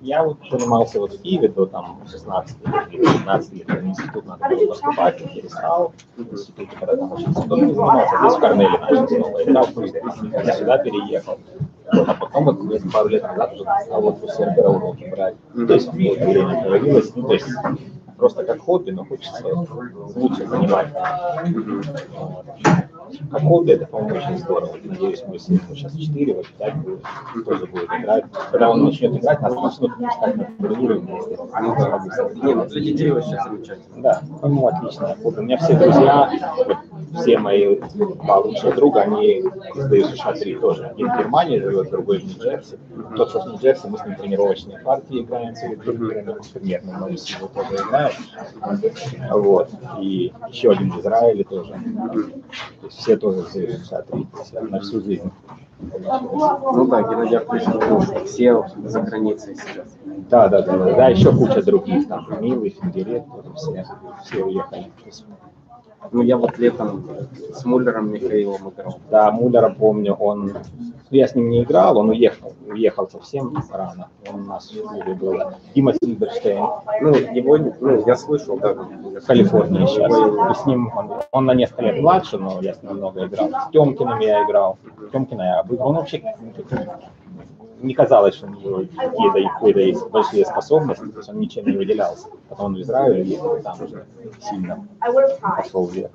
Speaker 4: Я вот занимался вот в Киеве до там 16 или 15 лет, в институт надо было поступать, я перестал, в институте, когда там учился, то не занимался, здесь в Корнеле начал снова играл, я сюда переехал. А потом вот где-то пару лет назад уже стал вот у сервера уроки брать. То есть вот время появилось, ну то есть просто как хобби, но хочется лучше занимать. Как хобби это, по-моему, очень здорово. Надеюсь, мы с ним сейчас 4, вот 5 будет, тоже будет играть. Когда он начнет играть, нас начнут пускать на турниры вместе.
Speaker 6: Не, ну для детей вообще замечательно.
Speaker 4: Да, ну отличное хобби. У меня все друзья, вот, все мои два лучших друга, они сдают США-3 тоже. Один в Германии живет, другой в Нью-Джерси. Тот, что в Нью-Джерси, мы с ним тренировочные партии играем перед турнирами, примерно, но с него тоже играем. Вот. И еще один в Израиле тоже. То есть все тоже сдают США-3 на всю жизнь.
Speaker 6: Ну да, Геннадий Аркадьевич, все за границей сейчас.
Speaker 4: Да, еще куча других, там, Милый, Финдерет, все уехали.
Speaker 6: Ну я вот летом с Муллером Михаилом играл.
Speaker 4: Да, Муллера помню, я с ним не играл, он уехал совсем рано, он у нас в клубе был. Дима Сильберштейн.
Speaker 6: Ну, его, ну, я слышал, да.
Speaker 4: В Калифорнии сейчас. И с ним, он на несколько лет младше, но я с ним много играл. С Тёмкиным я играл. Тёмкина я обыграл. Он вообще не казалось, что у него какие-то есть большие способности, то есть он ничем не выделялся. Потом он в Израиле ехал, там уже сильно пошел вверх.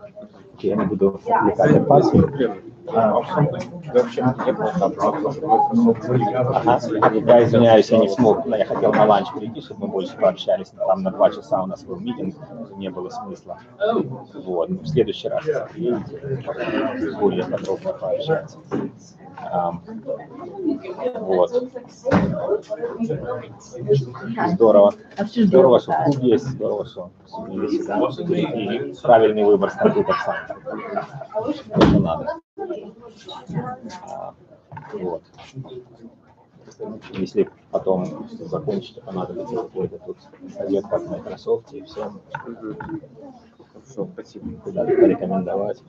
Speaker 4: Я не буду отвлекать от партии. Я извиняюсь, я не смог, я хотел на ланч прийти, чтобы мы больше пообщались, но там на 2 часа у нас был митинг, не было смысла. Вот. В следующий раз более подробно пообщаться. Вот. Здорово. Здорово, что клуб есть, здорово, что и правильный выбор с компьютер-сайенса. Это надо. Вот. Если потом закончите, понадобится какой-то тут совет по Microsoft и все.
Speaker 6: Хорошо, спасибо.
Speaker 4: Куда-то порекомендовать.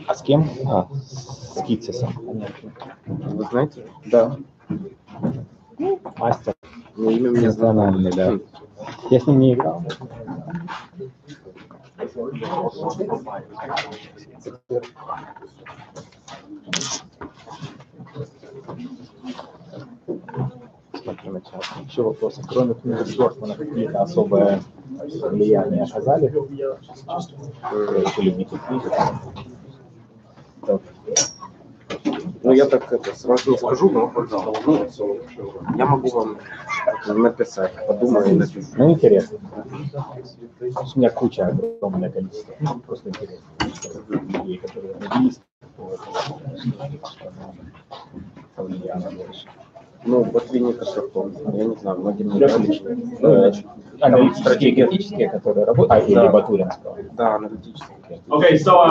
Speaker 4: А с кем? С Китсисом.
Speaker 6: Вы знаете?
Speaker 4: Да. Мастер.
Speaker 6: Ну, имя мне
Speaker 4: Национальный, да. Я с ним не играл. Смотрим на чат. Еще вопросы. Кроме книги Шварцмана, какие-то особое влияние оказали? Что любите книги?
Speaker 6: Ну, я так это сразу не скажу, но я могу вам написать, подумаю и напишу.
Speaker 4: Ну, интересно. У меня куча, огромное количество. Просто интересно. Людей, которые родились, повлияло больше.
Speaker 6: Ну, вот линейка шрифтов, я не знаю, многим не
Speaker 4: Аналитические, которые работают, или Батуринского.
Speaker 6: Да, аналитические.
Speaker 3: Okay, so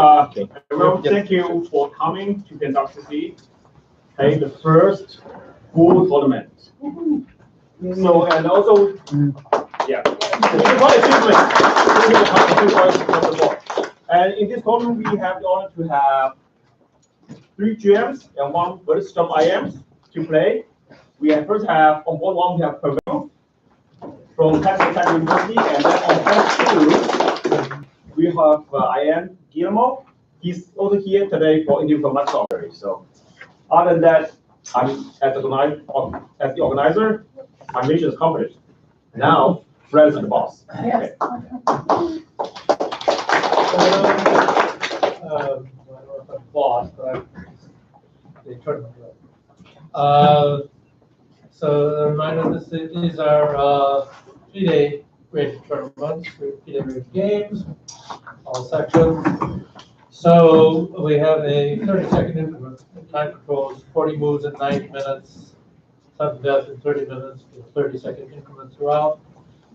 Speaker 3: everyone, thank you for coming to PNWCC. Okay, the first full tournament. So and also, yeah, and in this tournament we have the honor to have 3 GMs and 1 very strong IMs to play. We first have on board 1 we have Pavel from Texas Tech University, and then on board 2 we have IM Guillermo. He's also here today for individual lecture. So other than that, I'm as the organizer, my mission is accomplished. Now, Fred's the boss. Okay.
Speaker 8: I don't know if I'm boss, but I'm the tournament director. So a reminder, these are 3-day rated tournaments, 3-day rated games, all sections. So we have a 30-second increment. Time controls 40 moves in 90 minutes, sudden death in 30 minutes, with 30-second increments throughout.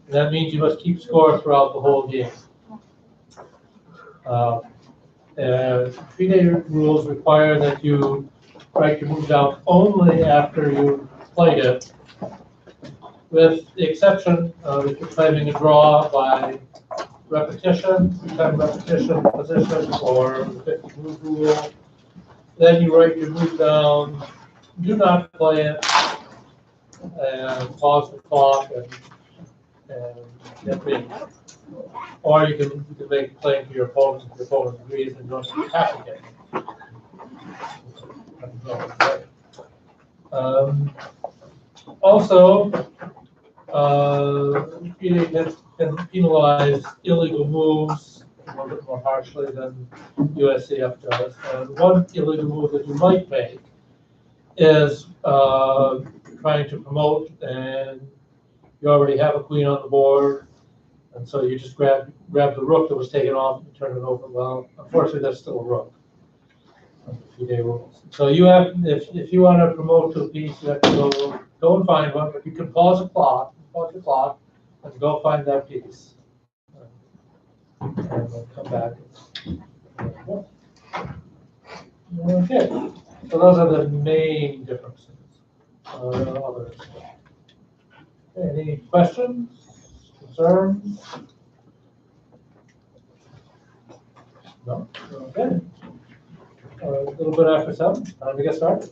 Speaker 8: And that means you must keep score throughout the whole game. 3-day rules require that you write your move down only after you played it, with the exception of if you're claiming a draw by repetition, time repetition, position, or 50 move rule. Then you write your move down, do not play it, and pause the clock, and get ready. Or you can make a claim to your opponent if your opponent agrees, and you don't have to get it. Also, PNWCC can penalize illegal moves a little bit more harshly than USCF does. And one illegal move that you might make is trying to promote, and you already have a queen on the board, and so you just grab the rook that was taken off and turn it over. Well, unfortunately, that's still a rook. 3-day rules. So you have, if you want to promote to a piece, you have to go and find one, but you can pause the clock, and go find that piece. And we'll come back. Okay, so those are the main differences. Others. Any questions, concerns? No? Okay. A little bit after 7, time to get started.